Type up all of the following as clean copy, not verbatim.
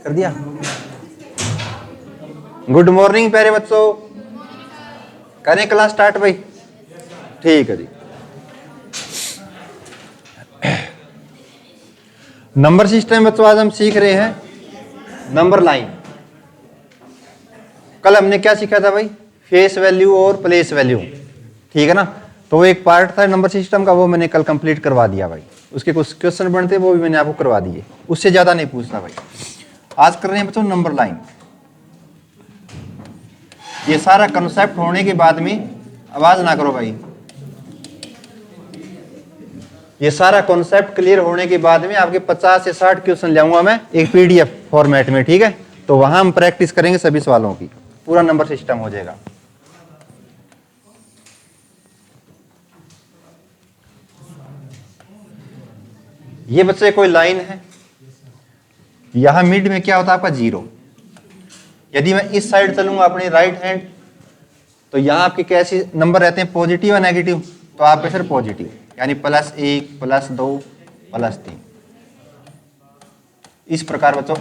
कर दिया। Good morning प्यारे बच्चों, करें क्लास स्टार्ट भाई? ठीक है जी। नंबर सिस्टम बच्चों आज हम सीख रहे हैं नंबर लाइन। कल हमने क्या सीखा था भाई? फेस वैल्यू और प्लेस वैल्यू, ठीक है ना। तो वो एक पार्ट था नंबर सिस्टम का, वो मैंने कल कंप्लीट करवा दिया भाई। उसके कुछ क्वेश्चन बनते वो भी मैंने आपको करवा दिए, उससे ज्यादा नहीं पूछना भाई। आज कर रहे हैं बच्चों नंबर लाइन। ये सारा कंसेप्ट होने के बाद में, आवाज ना करो भाई, ये सारा कॉन्सेप्ट क्लियर होने के बाद में आपके 50 से 60 क्वेश्चन लाऊंगा मैं एक पीडीएफ फॉर्मेट में, ठीक है। तो वहां हम प्रैक्टिस करेंगे सभी सवालों की, पूरा नंबर सिस्टम हो जाएगा। ये बच्चे कोई लाइन है, यहां मिड में क्या होता है आपका 0। यदि मैं इस साइड चलूंगा अपने राइट हैंड, तो यहां आपके कैसे नंबर रहते हैं, पॉजिटिव या नेगेटिव? तो आपके सर पॉजिटिव, यानी +1 +2 +3। इस प्रकार बच्चों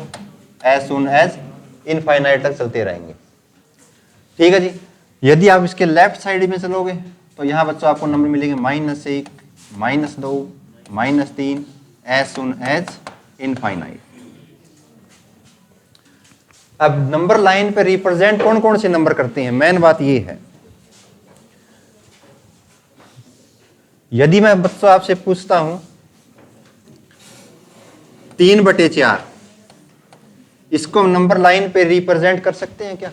एज सून एज इनफाइनाइट तक चलते रहेंगे, ठीक है जी। यदि आप इसके लेफ्ट साइड में चलोगे तो यहां बच्चों आपको नंबर मिलेंगे -1 -2 -3 एज सून एज इनफाइनाइट। अब नंबर लाइन पे रिप्रेजेंट कौन कौन से नंबर करते हैं, मेन बात ये है। यदि मैं बच्चों आपसे पूछता हूं 3/4, इसको नंबर लाइन पे रिप्रेजेंट कर सकते हैं क्या?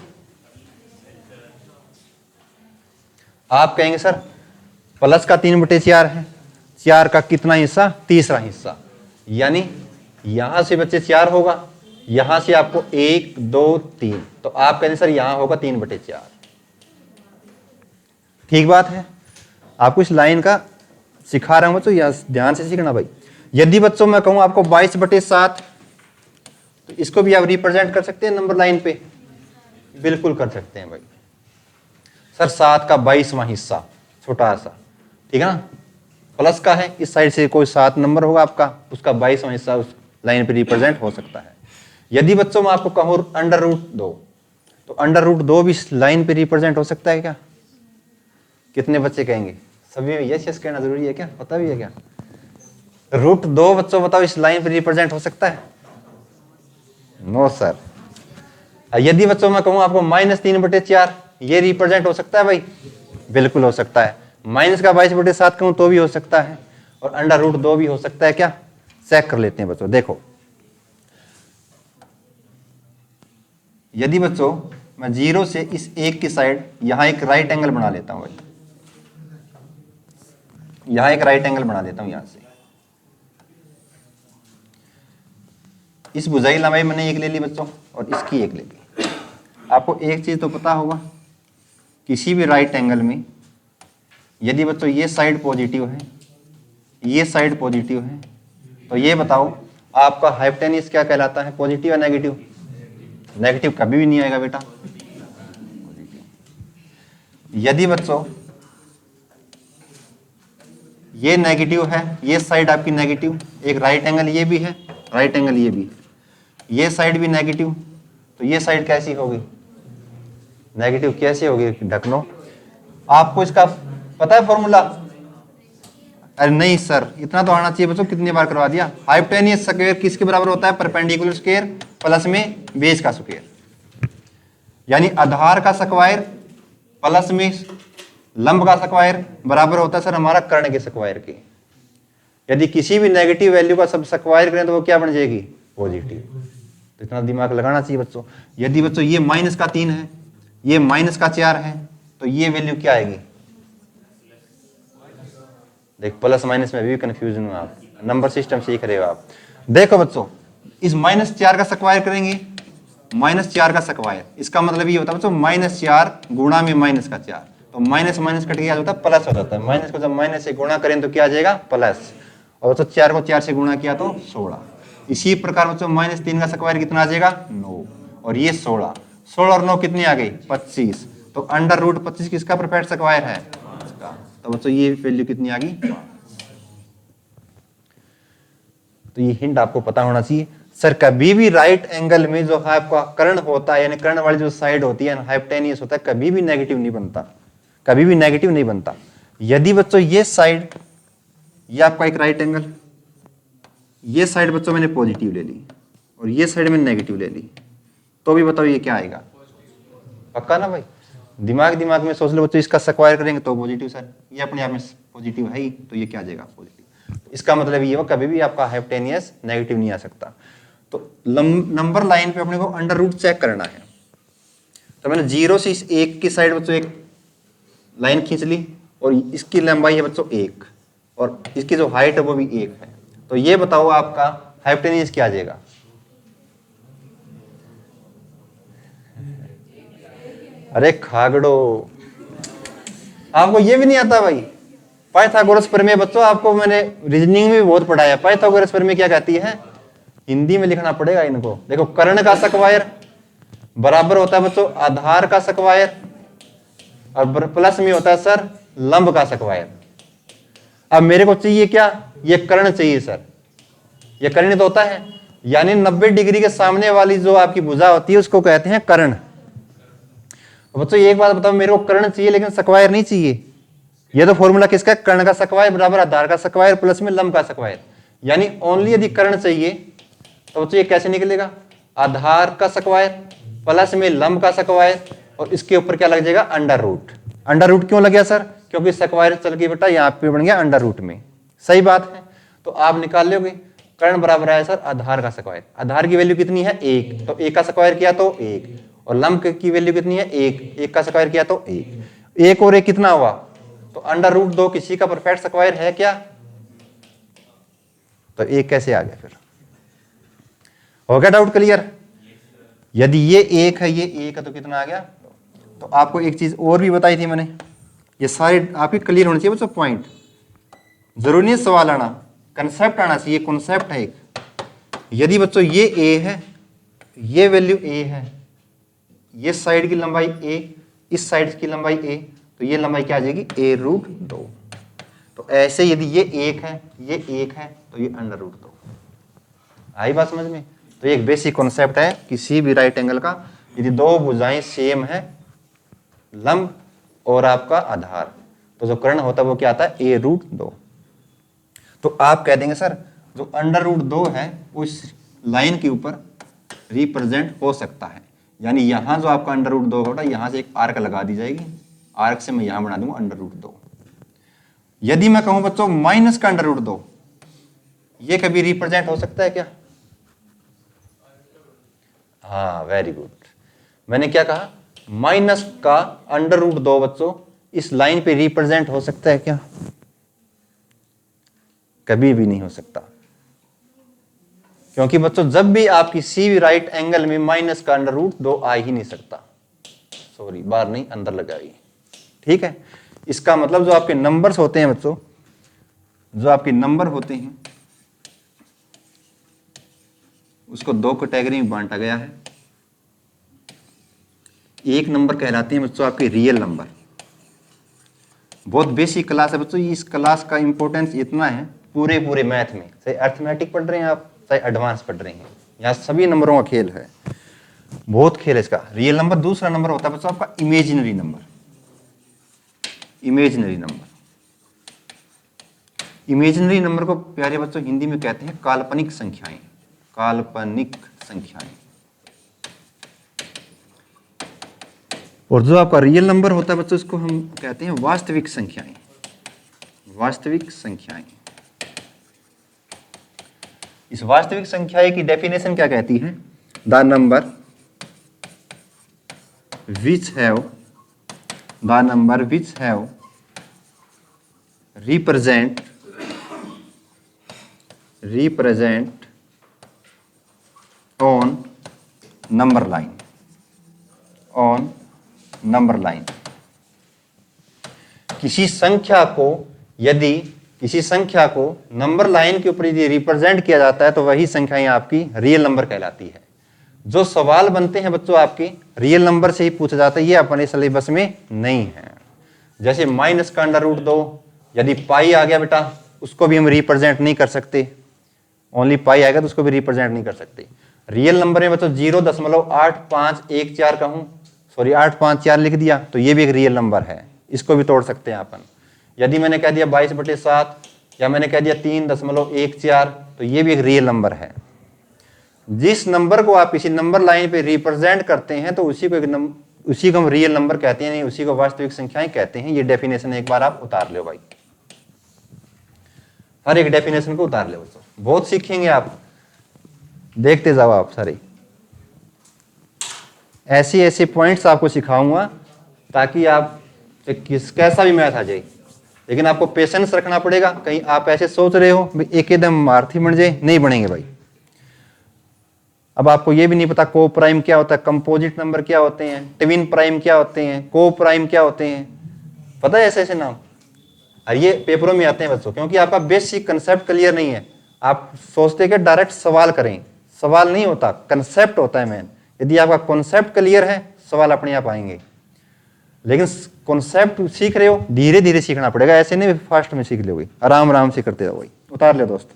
आप कहेंगे सर प्लस का 3/4 है, 4 का कितना हिस्सा? तीसरा हिस्सा, यानी यहां से बच्चे 4 होगा, यहां से आपको 1 2 3, तो आप कहेंगे सर यहां होगा 3/4। ठीक बात है, आपको इस लाइन का सिखा रहा हूं बच्चों, यहां ध्यान से सीखना भाई। यदि बच्चों मैं कहूं आपको 22/7, तो इसको भी आप रिप्रेजेंट कर सकते हैं नंबर लाइन पे? बिल्कुल कर सकते हैं भाई। सर 7 का 22वां हिस्सा, छोटा सा, ठीक है ना, प्लस का है, इस साइड से कोई 7 नंबर होगा आपका, उसका 22वां हिस्सा उस लाइन पे रिप्रेजेंट हो सकता है। यदि बच्चों मैं आपको कहूं √2, तो √2 भी इस लाइन पे रिप्रेजेंट हो सकता है क्या? कितने बच्चे कहेंगे? सभी में यस यस कहना जरूरी है क्या? पता भी है क्या? √2 बच्चों बताओ इस लाइन पे रिप्रेजेंट हो सकता है? No sir. यदि बच्चों मैं कहूं आपको -3/4, ये रिप्रेजेंट हो सकता है भाई? बिल्कुल हो सकता है। माइनस का 22/7 कहूं तो भी हो सकता है, और √2 भी हो सकता है क्या? चेक कर लेते हैं बच्चों। देखो, यदि बच्चों मैं 0 से इस 1 की साइड यहां एक राइट एंगल बना लेता हूं भाई, यहां एक राइट एंगल बना देता हूं, यहां से इस भुजाई लंबाई मैंने एक ले ली बच्चों, और इसकी एक ले ली। आपको एक चीज तो पता होगा, किसी भी राइट एंगल में यदि बच्चों ये साइड पॉजिटिव है, ये साइड पॉजिटिव है, तो ये बताओ आपका हाइपोटेन्यूज क्या कहलाता है, पॉजिटिव या नेगेटिव? नेगेटिव कभी भी नहीं आएगा बेटा। यदि बच्चों ये नेगेटिव है, ये साइड आपकी नेगेटिव, एक राइट एंगल ये भी है, राइट एंगल ये भी, ये साइड भी नेगेटिव, तो ये साइड कैसी होगी? नेगेटिव कैसे होगी ढकनो? आपको इसका पता है फॉर्मूला? अरे नहीं सर, इतना तो आना चाहिए बच्चों, कितनी बार करवा दिया। हाइपोटेन्यूज स्क्वायर किसके बराबर होता है? परपेंडिकुलर स्क्वायर प्लस में बेस का स्क्वायर, यानी आधार का स्क्वायर प्लस में लंब का स्क्वायर बराबर होता है सर हमारा कर्ण के स्क्वायर के। यदि किसी भी नेगेटिव वैल्यू का सब स्क्वायर करें तो वो क्या बन जाएगी? पॉजिटिव। तो इतना दिमाग लगाना चाहिए बच्चों। यदि बच्चों ये -3 है, ये -4 है, तो ये वैल्यू क्या आएगी? देख, प्लस माइनस में भी कंफ्यूजन हुआ आप, नंबर सिस्टम सीख रहे हो आप। देखो बच्चों, इस -4 का स्क्वायर करेंगे, -4 का स्क्वायर, इसका मतलब ये होता है बच्चों -4 गुणा में -4, तो माइनस माइनस कट गया होता है प्लस हो जाता है। माइनस को जब माइनस से गुणा करें तो क्या आ जाएगा? प्लस। और बच्चों 4 को 4 से गुणा किया तो 16। इसी प्रकार बच्चों -3 का स्क्वायर कितना आ जाएगा? 9, और ये 16, 16 और 9 कितनी आ गई? 25। तो √25 किसका परफेक्ट स्क्वायर है? इसका। तो बच्चों ये वैल्यू कितनी आ गई? तो ये हिंट आपको पता होना चाहिए। सर कभी भी राइट एंगल में जो आपका कर्ण होता है, यानी कर्ण वाली जो साइड होती है हाइपोटेनियस होता है, कभी भी नेगेटिव नहीं बनता, कभी भी नेगेटिव नहीं बनता। यदि बच्चों ये साइड, ये आपका एक राइट एंगल, ये साइड बच्चों मैंने पॉजिटिव ले ली और ये साइड मैंने नेगेटिव ले ली, तो भी बताओ ये क्या आएगा? पक्का ना भाई? दिमाग में सोच लो बच्चों, इसका स्क्वायर करेंगे तो पॉजिटिव, सर ये अपने आप में पॉजिटिव है ही, तो ये क्या आ जाएगा? पॉजिटिव। इसका मतलब ये हो कभी भी आपका हाइपोटेनियस नेगेटिव नहीं आ सकता। तो नंबर लाइन पे अपने को अंडर रूट चेक करना है। तो मैंने 0 से इस 1 की साइड बच्चों एक लाइन खींच ली और इसकी लंबाई है बच्चों 1 और इसकी जो हाइट है वो भी 1 है। तो ये बताओ आपका हाइपोटेनियस क्या आ जाएगा? अरे खागड़ो, आपको ये भी नहीं आता भाई? पाइथागोरस प्रमेय बच्चों आपको मैंने रीजनिंग में भी बहुत पढ़ाया। पाइथागोरस प्रमेय क्या कहती है? हिंदी में लिखना पड़ेगा इनको। देखो, कर्ण का स्क्वायर बराबर होता है बच्चों आधार का स्क्वायर और प्लस में होता है सर लंब का स्क्वायर। अब मेरे को चाहिए क्या? ये कर्ण चाहिए सर। ये कर्ण तो होता है, यानी 90 डिग्री के सामने वाली जो आपकी भुजा होती है उसको कहते हैं कर्ण। बच्चों एक बात बताओ, मेरे को कर्ण चाहिए लेकिन स्क्वायर नहीं चाहिए। ये तो फॉर्मूला किसका? कर्ण का स्क्वायर बराबर आधार का स्क्वायर प्लस में लंब का स्क्वायर। यानी ओनली यदि कर्ण चाहिए तो बच्चों ये कैसे निकलेगा? आधार का स्क्वायर प्लस में लंब का स्क्वायर और इसके ऊपर क्या लग जाएगा? Under root. अंडर रूट क्यों लग गया सर? क्योंकि स्क्वायर चल गई बेटा यहाँ पे बन गया अंडर रूट में। सही बात है। तो आप निकाल लोगे कर्ण बराबर है सर आधार का स्क्वायर। आधार की वैल्यू कितनी है? 1, तो 1 का स्क्वायर किया तो 1, और लंब की वैल्यू कितनी है? 1 का स्क्वायर किया तो 1 और 1 कितना हुआ? तो अंडर रूट 2 किसी का परफेक्ट स्क्वायर है क्या? तो 1 कैसे आ गया फिर? हो गया डाउट क्लियर? यदि ये 1 है, ये 1 है, तो कितना आ गया? तो आपको एक चीज और भी बताई थी मैंने, ये सारे आपके क्लियर होने चाहिए बच्चों पॉइंट। जरूरी नहीं सवाल आना, कंसेप्ट आना चाहिए। कॉन्सेप्ट है एक। यदि बच्चों ये a है, ये वैल्यू a है, ये साइड की लंबाई a, इस साइड की लंबाई a, तो ये लंबाई क्या आ जाएगी? a root 2। तो ऐसे यदि ये 1 है, ये 1 है, तो ये अंडर रूट 2। आई बात समझ में? तो एक बेसिक कॉन्सेप्ट है किसी भी राइट एंगल का, यदि दो भुजाएं सेम है, लंब और आपका आधार, तो जो कर्ण होता है वो क्या आता है? a root 2। तो आप कह देंगे सर जो अंडर रूट 2 है वो इस लाइन के ऊपर रिप्रेजेंट हो सकता है। यानी यहां जो आपका अंडर रूट 2 होगा, यहां से एक आर्क लगा दी जाएगी, आर्क से मैं यहां बना दूंगा अंडर रूट 2। यदि मैं कहूं बच्चों माइनस का अंडर रूट 2, ये कभी रिप्रेजेंट हो सकता है क्या? हाँ, वेरी गुड। मैंने क्या कहा? माइनस का अंडर रूट 2 बच्चों इस लाइन पे रिप्रेजेंट हो सकता है क्या? कभी भी नहीं हो सकता। क्योंकि बच्चों जब भी आप किसी भी राइट एंगल में माइनस का अंडर रूट 2 आ ही नहीं सकता। सॉरी, बाहर नहीं, अंदर लगाई। ठीक है। इसका मतलब जो आपके नंबर्स होते हैं बच्चों, जो आपके नंबर होते हैं उसको 2 कैटेगरी में बांटा गया है। एक नंबर कहलाते हैं बच्चों आपके रियल नंबर। बहुत बेसिक क्लास है बच्चों। इस क्लास का इंपॉर्टेंस इतना है पूरे मैथ में, चाहे अर्थमेटिक पढ़ रहे हैं आप, चाहे एडवांस पढ़ रहे हैं, यहाँ सभी नंबरों का खेल है, बहुत खेल है इसका। Real number. दूसरा नंबर होता है बच्चों आपका imaginary number. Imaginary number, imaginary number को प्यारे बच्चों हिंदी में कहते हैं काल्पनिक संख्याएं। काल्पनिक संख्याएं। और जो आपका रियल नंबर होता है बच्चों इसको हम कहते हैं वास्तविक संख्याएं। वास्तविक संख्याएं। इस वास्तविक संख्याएं की डेफिनेशन क्या कहती है? The number which have represent on number line, किसी संख्या को नंबर लाइन के ऊपर यदि रिप्रेजेंट किया जाता है तो वही संख्याएं आपकी रियल नंबर कहलाती है। जो सवाल बनते हैं बच्चों आपके रियल नंबर से ही पूछा जाता है, ये अपने सिलेबस में नहीं है। जैसे -का अंडर रूट 2, यदि पाई आ गया बेटा उसको भी हम रिप्रेजेंट नहीं कर सकते। ओनली पाई आएगा तो उसको भी रिप्रेजेंट नहीं कर सकते। रियल नंबर में बच्चों 0.8514 कहूँ, सॉरी 854 लिख दिया तो ये भी एक रियल नंबर है, इसको भी तोड़ सकते हैं अपन। यदि मैंने कह दिया 22/7 या मैंने कह दिया 3.14 तो ये भी एक रियल नंबर है। जिस नंबर को आप किसी नंबर लाइन पे रिप्रेजेंट करते हैं तो उसी को हम रियल नंबर कहते हैं, नहीं उसी को वास्तविक संख्याएं कहते हैं। ये डेफिनेशन एक बार आप उतार लो भाई, हर एक डेफिनेशन को उतार लो बच्चों, बहुत सीखेंगे आप, देखते जाओ आप सारे। ऐसे ऐसे पॉइंट्स आपको सिखाऊंगा ताकि आप कैसा भी मैथ आ जाए, लेकिन आपको पेशेंस रखना पड़ेगा। कहीं आप ऐसे सोच रहे हो एकदम मार्थी बन जाए, नहीं बनेंगे भाई। अब आपको ये भी नहीं पता को प्राइम क्या होता है, कंपोजिट नंबर क्या होते हैं, ट्विन प्राइम क्या होते हैं, को प्राइम क्या होते हैं, पता है ऐसे ऐसे नाम। और ये पेपरों में आते हैं बच्चों, क्योंकि आपका बेसिक कंसेप्ट क्लियर नहीं है। आप सोचते कि डायरेक्ट सवाल करें, सवाल नहीं होता, कंसेप्ट होता है मेन। यदि आपका कॉन्सेप्ट क्लियर है सवाल अपने आप आएंगे, लेकिन कॉन्सेप्ट सीख रहे हो धीरे धीरे सीखना पड़ेगा, ऐसे नहीं फास्ट में सीख लोगे, आराम आराम से करते रहो भाई। उतार ले दोस्त।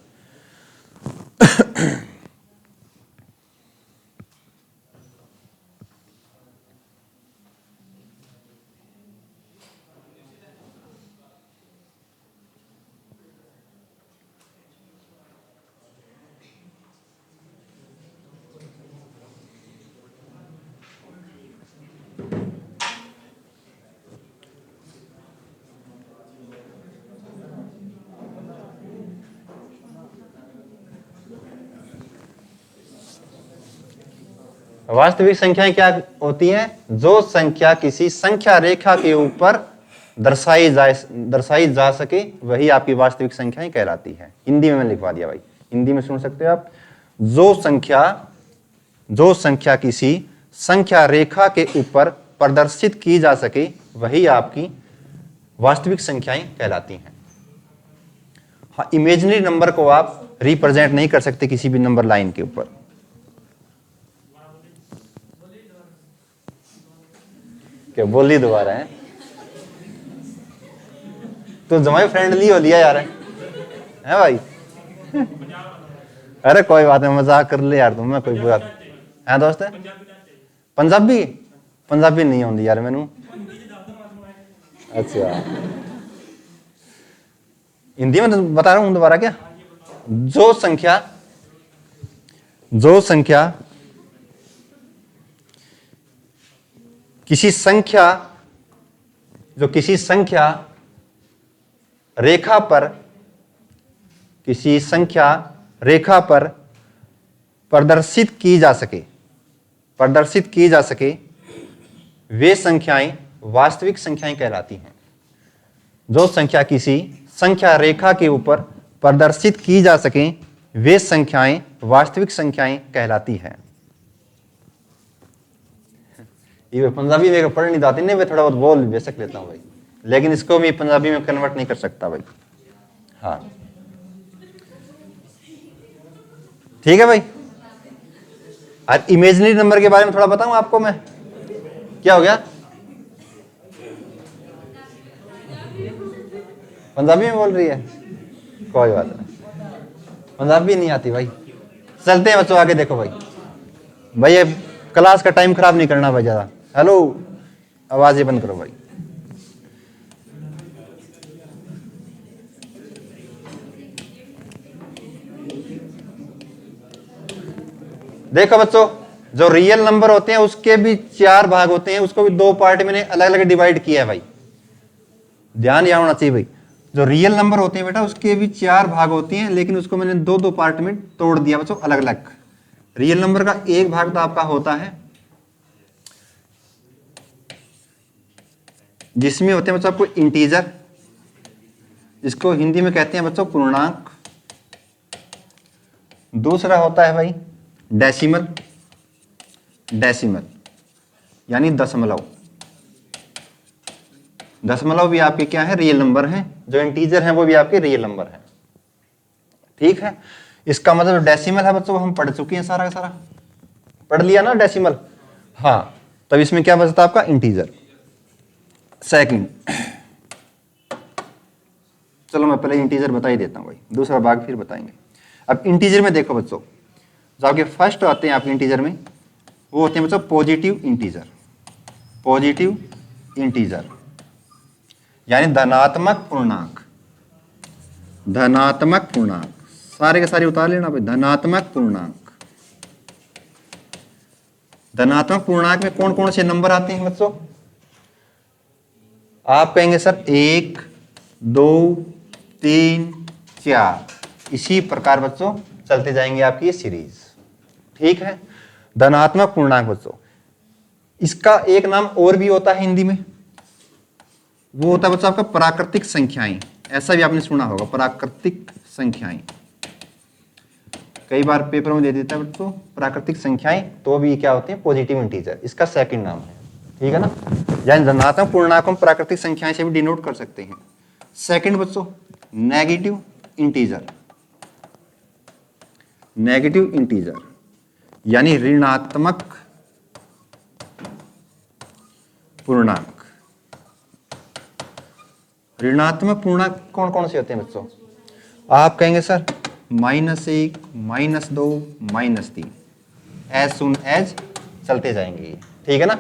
वास्तविक संख्याएं क्या होती हैं? जो संख्या किसी संख्या रेखा के ऊपर दर्शाई जा सके वही आपकी वास्तविक संख्याएं कहलाती है। हिंदी में मैं लिखवा दिया भाई, हिंदी में सुन सकते हो आप। जो संख्या किसी संख्या रेखा के ऊपर प्रदर्शित की जा सके वही आपकी वास्तविक संख्याएं कहलाती हैं। हाँ, इमेजिनरी नंबर को आप रिप्रेजेंट नहीं कर सकते किसी भी नंबर लाइन के ऊपर। क्या बोली दोबारा है? तो जमाई फ्रेंडली हो लिया यार, है भाई? अरे कोई बात नहीं, मजाक कर ले यार, तुम्हें कोई बुरा है दोस्त है? पंजाबी पंजाबी नहीं आती यार मैनू। अच्छा, हिंदी में तो बता रहा हूं दोबारा। क्या? जो संख्या किसी संख्या रेखा पर प्रदर्शित की जा सके वे संख्याएं वास्तविक संख्याएं कहलाती हैं। जो संख्या किसी संख्या रेखा के ऊपर प्रदर्शित की जा सके वे संख्याएं वास्तविक संख्याएं कहलाती हैं। ये पंजाबी में पढ़ नहीं आती नहीं, मैं थोड़ा बहुत बोल बेशक लेता हूँ भाई, लेकिन इसको मैं पंजाबी में कन्वर्ट नहीं कर सकता भाई। हाँ ठीक है भाई। और इमेजिनरी नंबर के बारे में थोड़ा बताऊं आपको मैं। क्या हो गया? पंजाबी में बोल रही है, कोई बात नहीं, पंजाबी नहीं आती भाई। चलते हैं बच्चों आगे। देखो भाई ये क्लास का टाइम खराब नहीं करना भाई ज्यादा। हेलो, आवाजें बंद करो भाई। देखो बच्चों, जो रियल नंबर होते हैं उसके भी 4 भाग होते हैं, उसको भी 2 पार्ट मैंने अलग अलग डिवाइड किया है भाई, ध्यान यहां होना चाहिए भाई। जो रियल नंबर होते हैं बेटा उसके भी 4 भाग होते हैं, लेकिन उसको मैंने 2 पार्ट में तोड़ दिया बच्चों अलग अलग। रियल नंबर का एक भाग तो आपका होता है जिसमें होते हैं बच्चों आपको इंटीजर, जिसको हिंदी में कहते हैं बच्चों पूर्णांक। दूसरा होता है भाई डेसिमल यानी दशमलव भी आपके क्या है? रियल नंबर हैं। जो इंटीजर हैं वो भी आपके रियल नंबर हैं। ठीक है, इसका मतलब डेसिमल है बच्चों हम पढ़ चुके हैं, सारा का सारा पढ़ लिया ना डेसिमल। हाँ, तब इसमें क्या बचता आपका? इंटीजर। सेकंड, चलो मैं पहले इंटीजर बता ही देता हूं भाई, दूसरा भाग फिर बताएंगे। अब इंटीजर में देखो बच्चों, जो आपके फर्स्ट आते हैं आपके इंटीजर में, वो होते हैं बच्चों पॉजिटिव इंटीजर। पॉजिटिव इंटीजर यानी धनात्मक पूर्णांक। धनात्मक पूर्णांक सारे के सारे उतार लेना भाई, धनात्मक पूर्णांक। धनात्मक पूर्णांक में कौन कौन से नंबर आते हैं बच्चों? आप कहेंगे सर 1 2 3 4, इसी प्रकार बच्चों चलते जाएंगे आपकी ये सीरीज। ठीक है, धनात्मक पूर्णांक बच्चों, इसका एक नाम और भी होता है हिंदी में, वो होता है बच्चों आपका प्राकृतिक संख्याएं। ऐसा भी आपने सुना होगा, प्राकृतिक संख्याएं। कई बार पेपर में दे देता है बच्चों प्राकृतिक संख्याएं, तो भी क्या होते हैं? पॉजिटिव इंटीजर, इसका सेकंड नाम है। ठीक है ना, यानी धनात्मक पूर्णांक हम प्राकृतिक संख्याएं से भी डिनोट कर सकते हैं। सेकंड बच्चों नेगेटिव इंटीजर। नेगेटिव इंटीजर यानी ऋणात्मक पूर्णांक। ऋणात्मक पूर्णांक कौन कौन से होते हैं बच्चों? आप कहेंगे सर -1 -2 -3, एज सुन एज चलते जाएंगे। ठीक है ना,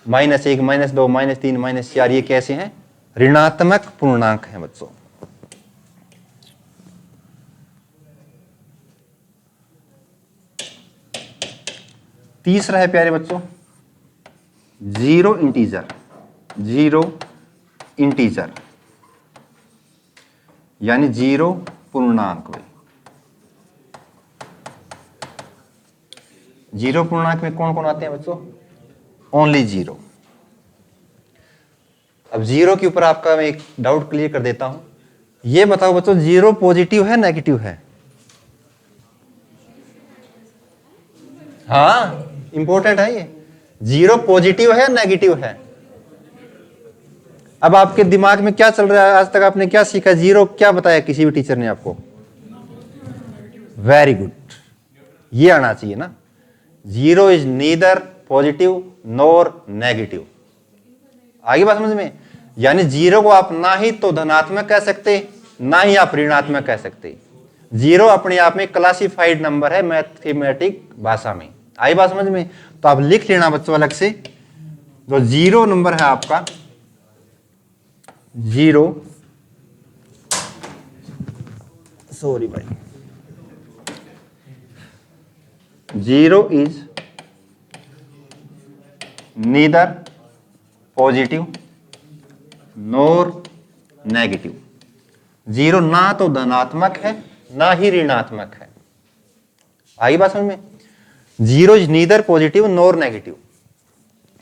-1 -2 -3 -4, ये कैसे हैं? ऋणात्मक पूर्णांक हैं बच्चों। तीसरा है प्यारे बच्चों जीरो इंटीजर। जीरो इंटीजर यानी जीरो पूर्णांक। जीरो पूर्णांक में कौन कौन आते हैं बच्चों? Only zero. अब जीरो के ऊपर आपका मैं एक डाउट क्लियर कर देता हूं। ये बताओ बच्चों, जीरो पॉजिटिव है नेगेटिव है? हाँ, इंपॉर्टेंट है ये। जीरो पॉजिटिव है नेगेटिव है? अब आपके दिमाग में क्या चल रहा है? आज तक आपने क्या सीखा? जीरो क्या बताया किसी भी टीचर ने आपको? वेरी गुड, ये आना चाहिए ना। Zero is neither positive nor negative. आगे बात समझ में? यानी जीरो को आप ना ही तो धनात्मक कह सकते, ना ही आप ऋणात्मक कह सकते। जीरो अपने आप में क्लासिफाइड नंबर है मैथमेटिक भाषा में। आई बात समझ में? तो आप लिख लेना बच्चों अलग से, जो जीरो नंबर है आपका, जीरो, सॉरी भाई, zero is neither positive nor negative. Zero ना तो धनात्मक है ना ही ऋणात्मक है। आई बात समझ में? Zero is neither positive nor negative.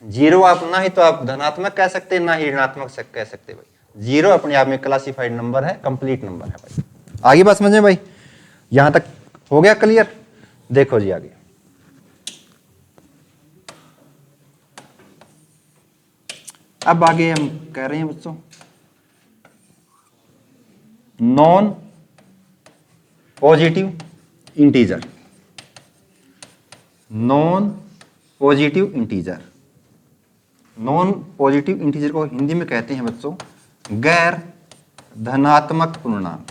Zero आप ना ही तो आप धनात्मक कह सकते ना ही ऋणात्मक कह सकते भाई। जीरो अपने आप में क्लासिफाइड नंबर है, कंप्लीट नंबर है भाई। आगे बात समझे भाई? यहां तक हो गया क्लियर? देखो जी आगे, अब आगे हम कह रहे हैं बच्चों non positive integer. Non positive integer. Non positive integer को हिंदी में कहते हैं बच्चों गैर धनात्मक पूर्णांक।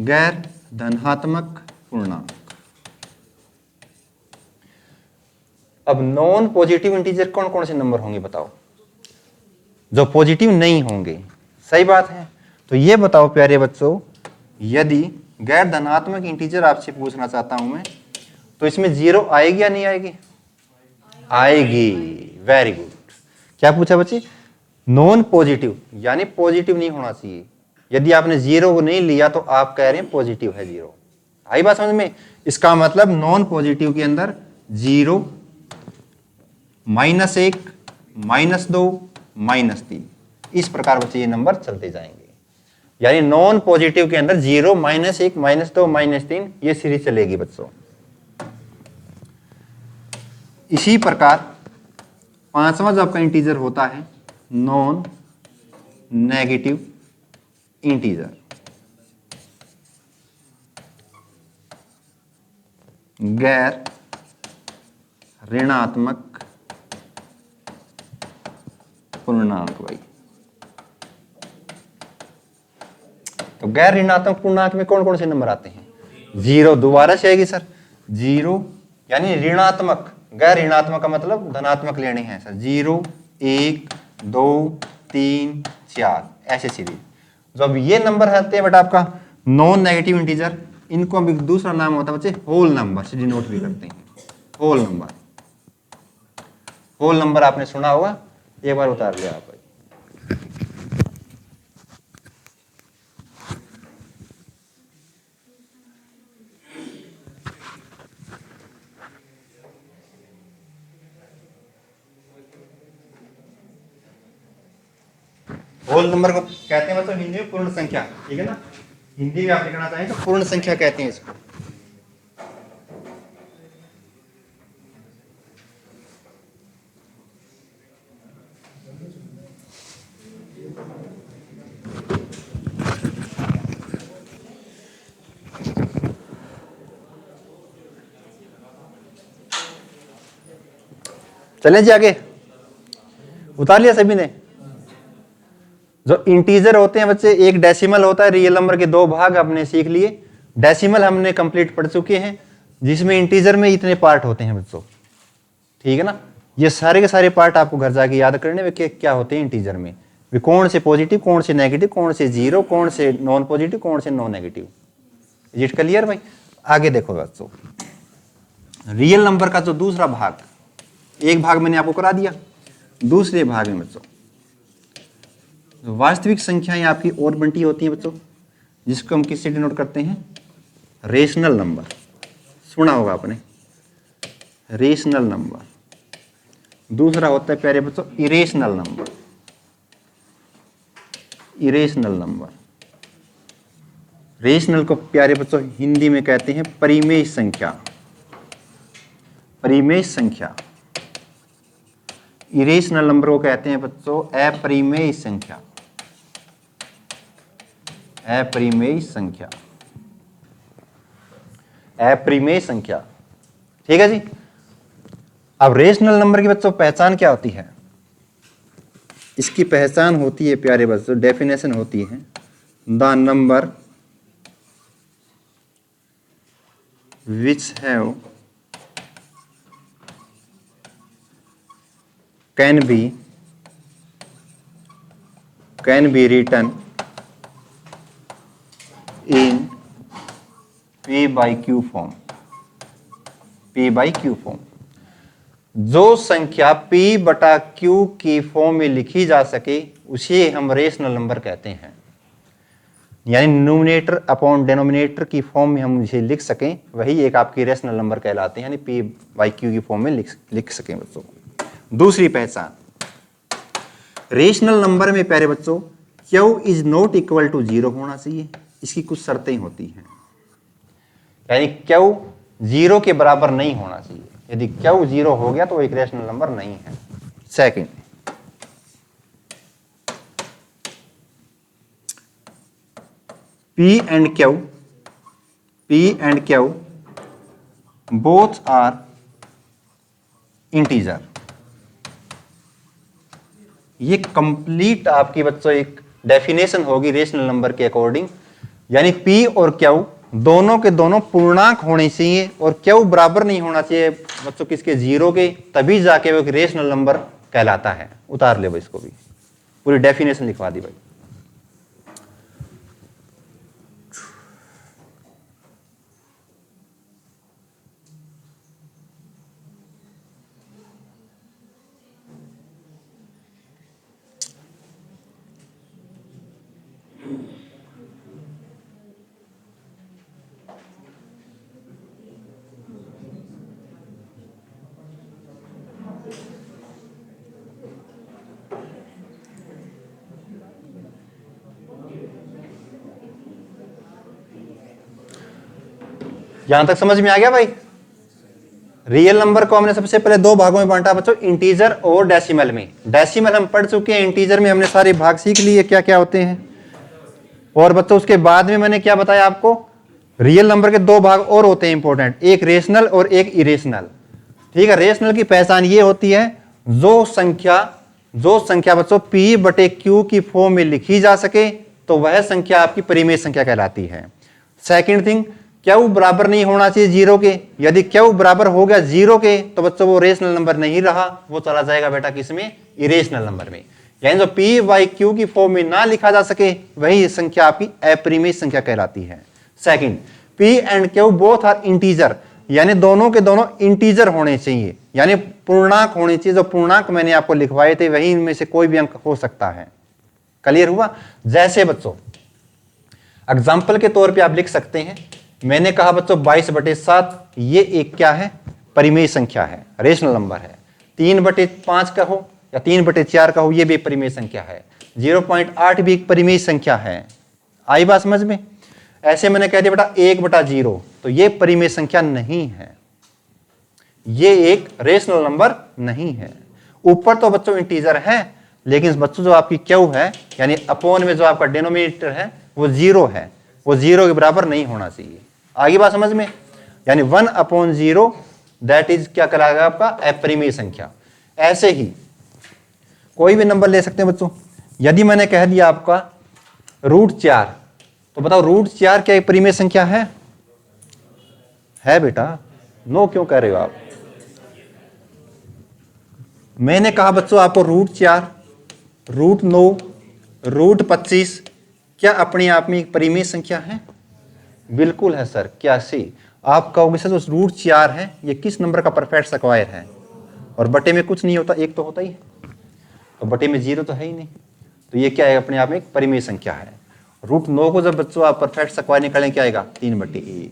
गैर धनात्मक पूर्णांक। अब नॉन पॉजिटिव इंटीजर कौन कौन से नंबर होंगे बताओ, जो पॉजिटिव नहीं होंगे? सही बात है। तो ये बताओ प्यारे बच्चों, यदि गैर धनात्मक इंटीजर आपसे पूछना चाहता हूं मैं, तो इसमें जीरो आएगी या नहीं आएगी? आएगी। Very good. क्या पूछा बच्चे? नॉन पॉजिटिव यानी पॉजिटिव नहीं होना चाहिए। यदि आपने जीरो को नहीं लिया तो आप कह रहे हैं पॉजिटिव है जीरो। आई बात समझ में? इसका मतलब नॉन पॉजिटिव के अंदर जीरो, -1 -2 -3, इस प्रकार बच्चे ये नंबर चलते जाएंगे। यानी नॉन पॉजिटिव के अंदर 0 -1 -2 -3 ये सीरीज चलेगी बच्चों। इसी प्रकार पांचवा जो आपका इंटीजर होता है नॉन नेगेटिव इंटीजर। गैर ऋणात्मक पूर्णांक भाई। तो गैर ऋणात्मक पूर्णांक में कौन कौन से नंबर आते हैं? जीरो दोबारा से आएगी सर, जीरो यानी ऋणात्मक, गैर ऋणात्मक का मतलब धनात्मक लेने हैं सर, 0 1 2 3 4 ऐसे सीरीज। जो अब ये नंबर आते हैं बट आपका नॉन नेगेटिव इंटीजर, इनको अभी दूसरा नाम होता है बच्चे होल नंबर से डिनोट भी करते हैं। होल नंबर, होल नंबर आपने सुना होगा, एक बार उतार लिया आप। होल नंबर को कहते हैं मतलब हिंदी में पूर्ण संख्या, ठीक है ना, हिंदी में आप लिखना चाहें तो पूर्ण संख्या कहते हैं इसको। चले जी आगे, उतार लिया सभी ने। जो इंटीजर होते हैं बच्चे, एक डेसिमल होता है, रियल नंबर के दो भाग आपने सीख लिए। डेसिमल हमने कंप्लीट पढ़ चुके हैं, जिसमें इंटीजर में इतने पार्ट होते हैं बच्चों, ठीक है ना। ये सारे के सारे पार्ट आपको घर जाके याद करने में क्या होते हैं इंटीजर में, वे कौन से पॉजिटिव, कौन से नेगेटिव, कौन से जीरो, कौन से नॉन पॉजिटिव, कौन से non negative. Is it clear भाई? आगे देखो बच्चों, रियल नंबर का जो दूसरा भाग, एक भाग मैंने आपको करा दिया, दूसरे भाग में बच्चों वास्तविक संख्याएं आपकी और बंटी होती हैं बच्चों, जिसको हम किससे डिनोट करते हैं, रेशनल नंबर। सुना होगा आपने, रेशनल नंबर। दूसरा होता है प्यारे बच्चों irrational number. Irrational number, rational को प्यारे बच्चों हिंदी में कहते हैं परिमेय संख्या। परिमेय संख्या। इरेशनल नंबर को कहते हैं बच्चों अपरिमेय संख्या। अपरिमेय संख्या, अपरिमेय संख्या, ठीक है जी। अब रेशनल नंबर की बच्चों पहचान क्या होती है? इसकी पहचान होती है प्यारे बच्चों, डेफिनेशन होती है, the number which have can be written in P by Q form। P by Q form, जो संख्या P बटा Q की फॉर्म में लिखी जा सके उसे हम रेशनल नंबर कहते हैं। यानी न्यूमरेटर अपॉन डिनोमिनेटर की फॉर्म में हम इसे लिख सकें, वही एक आपकी रेशनल नंबर कहलाते हैं, यानी P by Q की फॉर्म में लिख सकें बच्चों। दूसरी पहचान, रेशनल नंबर में प्यारे बच्चों Q is not equal to 0 होना चाहिए। इसकी कुछ शर्तें होती हैं, यानी Q 0 के बराबर नहीं होना चाहिए। यदि Q 0 हो गया तो वो एक रेशनल नंबर नहीं है। Second, P and Q both are integer. ये कंप्लीट आपकी बच्चों एक डेफिनेशन होगी रेशनल नंबर के अकॉर्डिंग, यानी P और Q दोनों के दोनों पूर्णांक होने चाहिए और Q बराबर नहीं होना चाहिए बच्चों किसके, 0 के, तभी जाके वो एक रेशनल नंबर कहलाता है। उतार ले भाई, इसको भी पूरी डेफिनेशन लिखवा दी भाई। यहां तक समझ में आ गया भाई? रियल नंबर को हमने सबसे पहले दो भागों में बांटा बच्चों, इंटीजर और डेसिमल में। डेसिमल हम पढ़ चुके हैं, इंटीजर में हमने सारे भाग सीख लिए क्या क्या होते हैं। और बच्चों उसके बाद में मैंने क्या बताया आपको, रियल नंबर के दो भाग और होते हैं इंपॉर्टेंट, एक रेशनल और एक इरेशनल। ठीक है, रेशनल की पहचान ये होती है जो संख्या बच्चों P बटे Q की फॉर्म में लिखी जा सके तो वह संख्या आपकी परिमेय संख्या कहलाती है। सेकंड थिंग, क्यू बराबर नहीं होना चाहिए जीरो के। यदि क्यू बराबर हो गया जीरो के तो बच्चों वो रेशनल नंबर नहीं रहा, वो चला जाएगा बेटा किसमें, इरेशनल नंबर में। यानी जो पी बाई क्यू की फॉर्म में ना लिखा जा सके वही संख्या आपकी अपरिमेय संख्या कहलाती है। Second, P and Q both are integer, यानी दोनों के दोनों इंटीजर होने चाहिए, यानी पूर्णांक होने चाहिए। जो पूर्णांक मैंने आपको लिखवाए थे वही इनमें से कोई भी अंक हो सकता है। क्लियर हुआ? जैसे बच्चों एग्जाम्पल के तौर पे आप लिख सकते हैं, मैंने कहा बच्चों 22/7 ये एक क्या है, परिमेय संख्या है, रेशनल नंबर है। 3/5 का हो या 3/4 का हो ये भी परिमेय संख्या है। 0.8 भी एक परिमेय संख्या है। आई बात समझ में? ऐसे मैंने कह दिया बेटा 1/0 तो ये परिमेय संख्या नहीं है, ये एक रेशनल नंबर नहीं है। ऊपर तो बच्चों इंटीजर है, लेकिन बच्चों जो आपकी क्यू है यानी अपोन में जो आपका डिनोमिनेटर है वो जीरो है, वो जीरो के बराबर नहीं होना चाहिए। आगे बात समझ में? यानी 1/0 दैट इज क्या कहलाएगा आपका, अपरिमेय संख्या। ऐसे ही कोई भी नंबर ले सकते हैं बच्चों। यदि मैंने कह दिया आपका √4 तो बताओ √4 क्या एक परिमेय संख्या है? है बेटा? नो क्यों कह रहे हो आप? मैंने कहा बच्चों आपको √4, √9, √25 क्या अपने आप में एक परिमेय संख्या है? बिल्कुल है सर। क्या सी? आप कहोगे सर जो √4 है ये किस नंबर का परफेक्ट स्क्वायर है? और बटे में कुछ नहीं होता, एक तो होता ही है, तो बटे में जीरो तो है ही नहीं, तो ये क्या है, अपने आप में एक परिमेय संख्या है। √9 को जब बच्चों आप परफेक्ट स्क्वायर निकालें क्या आएगा, 3/1।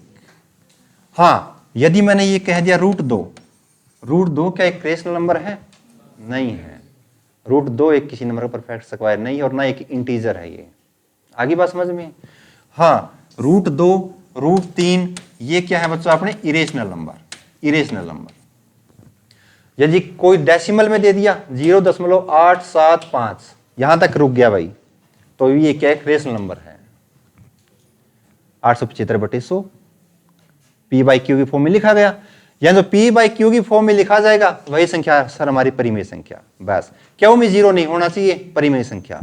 हाँ, यदि मैंने ये कह दिया √2, √2 क्या एक रेशनल नंबर है? नहीं है। √2 एक किसी नंबर का परफेक्ट स्क्वायर नहीं है और ना एक इंटीजर है ये। आगे बात समझ में? हाँ, √2, √3 ये क्या है बच्चों अपने इरेशनल नंबर, इरेशनल नंबर। यदि कोई डेसिमल में दे दिया 0.875 यहां तक रुक गया भाई, तो ये क्या एक रेशनल नंबर है। 875/100 पी बाई क्यू की फॉर्म में लिखा गया, यानी जो पी बाई क्यू की फॉर्म में लिखा जाएगा वही संख्या सर हमारी परिमेय संख्या। बस क्यू में जीरो नहीं होना चाहिए, परिमेय संख्या।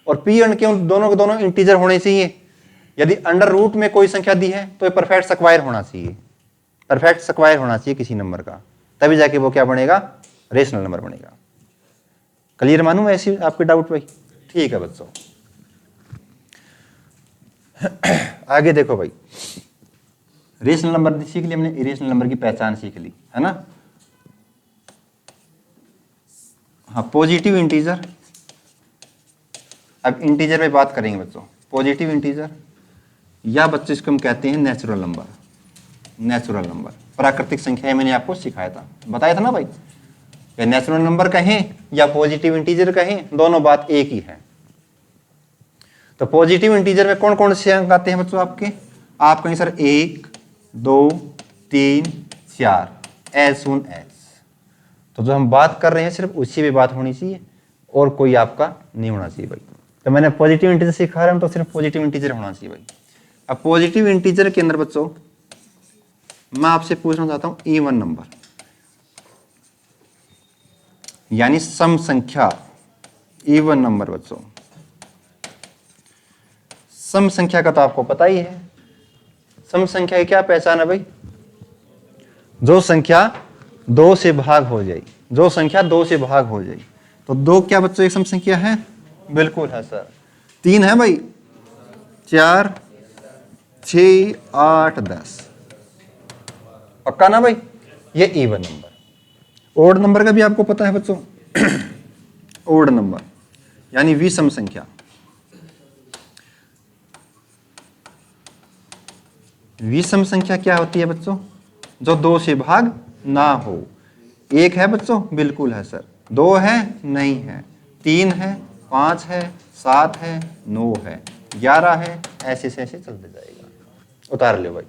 और पी एंड क्यू दोनों के दोनों इंटीजर होने चाहिए। यदि अंडर रूट में कोई संख्या दी है तो ये परफेक्ट स्क्वायर होना चाहिए, परफेक्ट स्क्वायर होना चाहिए किसी नंबर का, तभी जाके वो क्या बनेगा, रेशनल नंबर बनेगा। क्लियर मानूं ऐसी आपके डाउट भाई? ठीक है बच्चों। आगे देखो भाई, रेशनल नंबर सीख लिया हमने, इरेशनल नंबर की पहचान सीख ली है ना। हाँ, पॉजिटिव इंटीजर। अब इंटीजर पे बात करेंगे बच्चों। पॉजिटिव इंटीजर या बच्चों इसको हम कहते हैं नेचुरल नंबर। नेचुरल नंबर प्राकृतिक संख्या मैंने आपको सिखाया था, बताया था ना भाई। ये नेचुरल नंबर कहें या पॉजिटिव इंटीजर कहें, दोनों बात एक ही है। तो पॉजिटिव इंटीजर में कौन कौन से अंक आते हैं बच्चों आपके? आप कहें सर 1, 2, 3, 4 एज सून एज। तो जो हम बात कर रहे हैं सिर्फ उसी पे बात होनी चाहिए और कोई आपका नहीं होना चाहिए भाई। तो मैंने पॉजिटिव इंटीजर सिखा रहा हूं तो सिर्फ पॉजिटिव इंटीजर होना चाहिए भाई। अब पॉजिटिव इंटीजर के अंदर बच्चों मैं आपसे पूछना चाहता हूं इवन नंबर यानी सम संख्या, इवन नंबर बच्चों। सम संख्या का तो आपको पता ही है, सम संख्या की क्या पहचान है भाई? जो संख्या 2 से भाग हो जाए, जो संख्या 2 से भाग हो जाए। तो 2 क्या बच्चों एक सम संख्या है? बिल्कुल है सर। 3 है भाई, 4, 6, 8, 10। पक्का ना भाई? ये इवन नंबर। ओड नंबर का भी आपको पता है बच्चों। ओड नंबर यानी विषम संख्या। विषम संख्या क्या होती है बच्चों? जो 2 से भाग ना हो। 1 है बच्चों? बिल्कुल है सर। 2 है? नहीं है। 3 है, 5 है, 7 है, 9 है, 11 है, ऐसे से ऐसे चलते जाएगा। उतार लो भाई,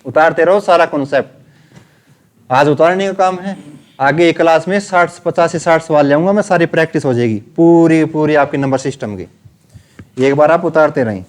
उतारते रहो सारा कॉन्सेप्ट। आज उतारने का काम है, आगे एक क्लास में 50 से 60 सवाल ले आऊंगा मैं, सारी प्रैक्टिस हो जाएगी पूरी पूरी आपके नंबर सिस्टम की। एक बार आप उतारते रहें।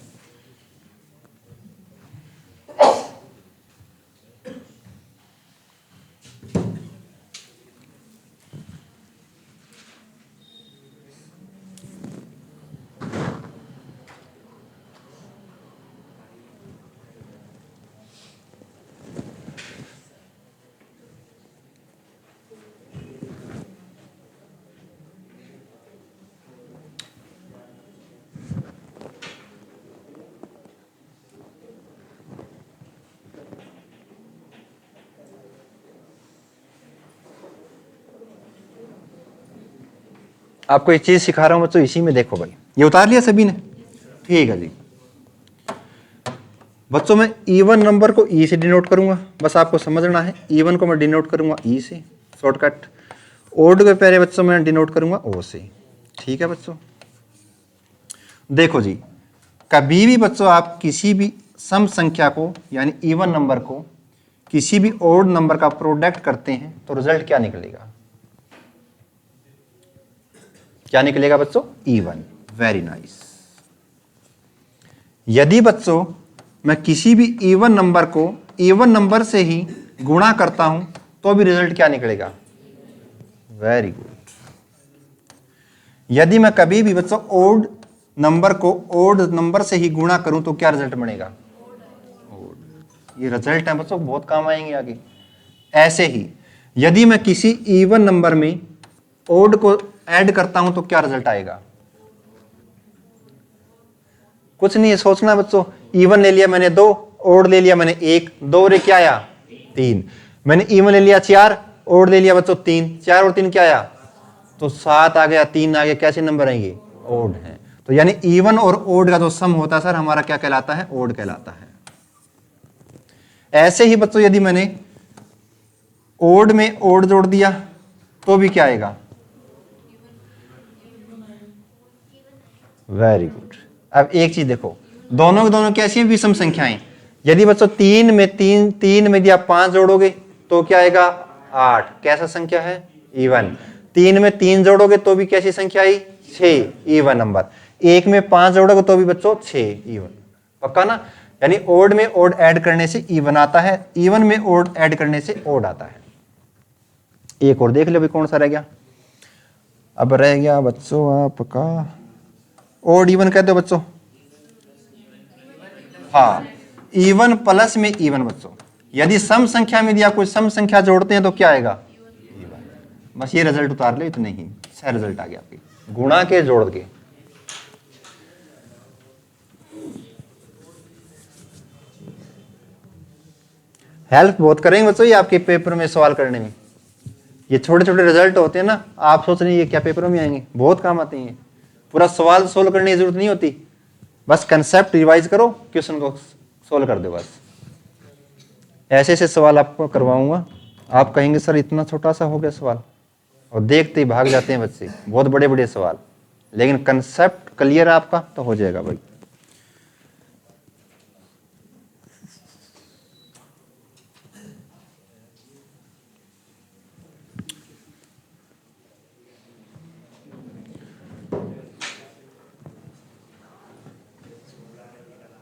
आपको एक चीज सिखा रहा हूं बच्चों, इसी में देखो भाई, ये उतार लिया सभी ने, ठीक है जी। बच्चों मैं इवन नंबर को ई से डिनोट करूंगा, बस आपको समझना है। इवन को मैं डिनोट करूंगा ई से, शॉर्टकट। ओड के पहले बच्चों मैं डिनोट करूंगा ओ से, ठीक है बच्चों। देखो जी, कभी भी बच्चों आप किसी भी सम संख्या को यानी इवन नंबर को किसी भी ओड नंबर का प्रोडक्ट करते हैं तो रिजल्ट क्या निकलेगा? क्या निकलेगा बच्चों? इवन। Very nice. यदि बच्चों मैं किसी भी इवन नंबर को इवन नंबर से ही गुणा करता हूं तो भी रिजल्ट क्या निकलेगा? Very good. यदि मैं कभी भी बच्चों ओड नंबर को ओड नंबर से ही गुणा करूं तो क्या रिजल्ट बनेगा? ओड। ये रिजल्ट है बच्चों, बहुत काम आएंगे आगे। ऐसे ही यदि मैं किसी इवन नंबर में ओड को ऐड करता हूं तो क्या रिजल्ट आएगा? कुछ नहीं है सोचना बच्चों। इवन ले लिया मैंने 2, ओड ले लिया मैंने 1, 2 रे क्या आया? 3। मैंने इवन ले लिया 4, ओड ले लिया बच्चों 3, 4 और 3 क्या आया? तो 7 आ गया, 3 आ गया। कैसे नंबर आएंगे? ओड है। तो यानी इवन और ओड का जो सम होता है सर हमारा क्या कहलाता है? ओड कहलाता है। ऐसे ही बच्चों यदि मैंने ओड में ओड जोड़ दिया तो भी क्या आएगा? Very good. अब एक चीज देखो, दोनों के दोनों कैसी हैं? विषम संख्याएं। यदि बच्चों 3 में 3 में यदि आप 5 जोड़ोगे तो क्या आएगा? 8। कैसा संख्या है? इवन। 3 में 3 जोड़ोगे तो भी कैसी संख्या आई? 6, इवन नंबर। 1 में 5 जोड़ोगे तो भी बच्चों 6, इवन। पक्का ना? यानी ओड में ओड ऐड करने से इवन आता है, इवन में ओड ऐड करने से ओड आता है। एक और देख लो भी कौन सा रह गया। अब रह गया बच्चों आपका ओड इवन कहते हो बच्चों? हाँ, इवन प्लस में इवन बच्चों। यदि सम संख्या में यदि आप कोई सम संख्या जोड़ते हैं तो क्या आएगा? इवन। बस ये रिजल्ट उतार ले, इतना ही सही रिजल्ट आ गया आपके, गुणा के जोड़ के। हेल्प बहुत करेंगे बच्चों ये आपके पेपर में सवाल करने में। ये छोटे छोटे रिजल्ट होते हैं ना, आप सोच रहे हैं ये क्या पेपरों में आएंगे, बहुत काम आते हैं। पूरा सवाल सोल्व करने की जरूरत नहीं होती, बस कंसेप्ट रिवाइज करो, क्वेश्चन को सोल्व कर दो बस। ऐसे ऐसे सवाल आपको करवाऊंगा, आप कहेंगे सर इतना छोटा सा हो गया सवाल, और देखते ही भाग जाते हैं बच्चे, बहुत बड़े बड़े सवाल। लेकिन कंसेप्ट क्लियर है आपका तो हो जाएगा भाई।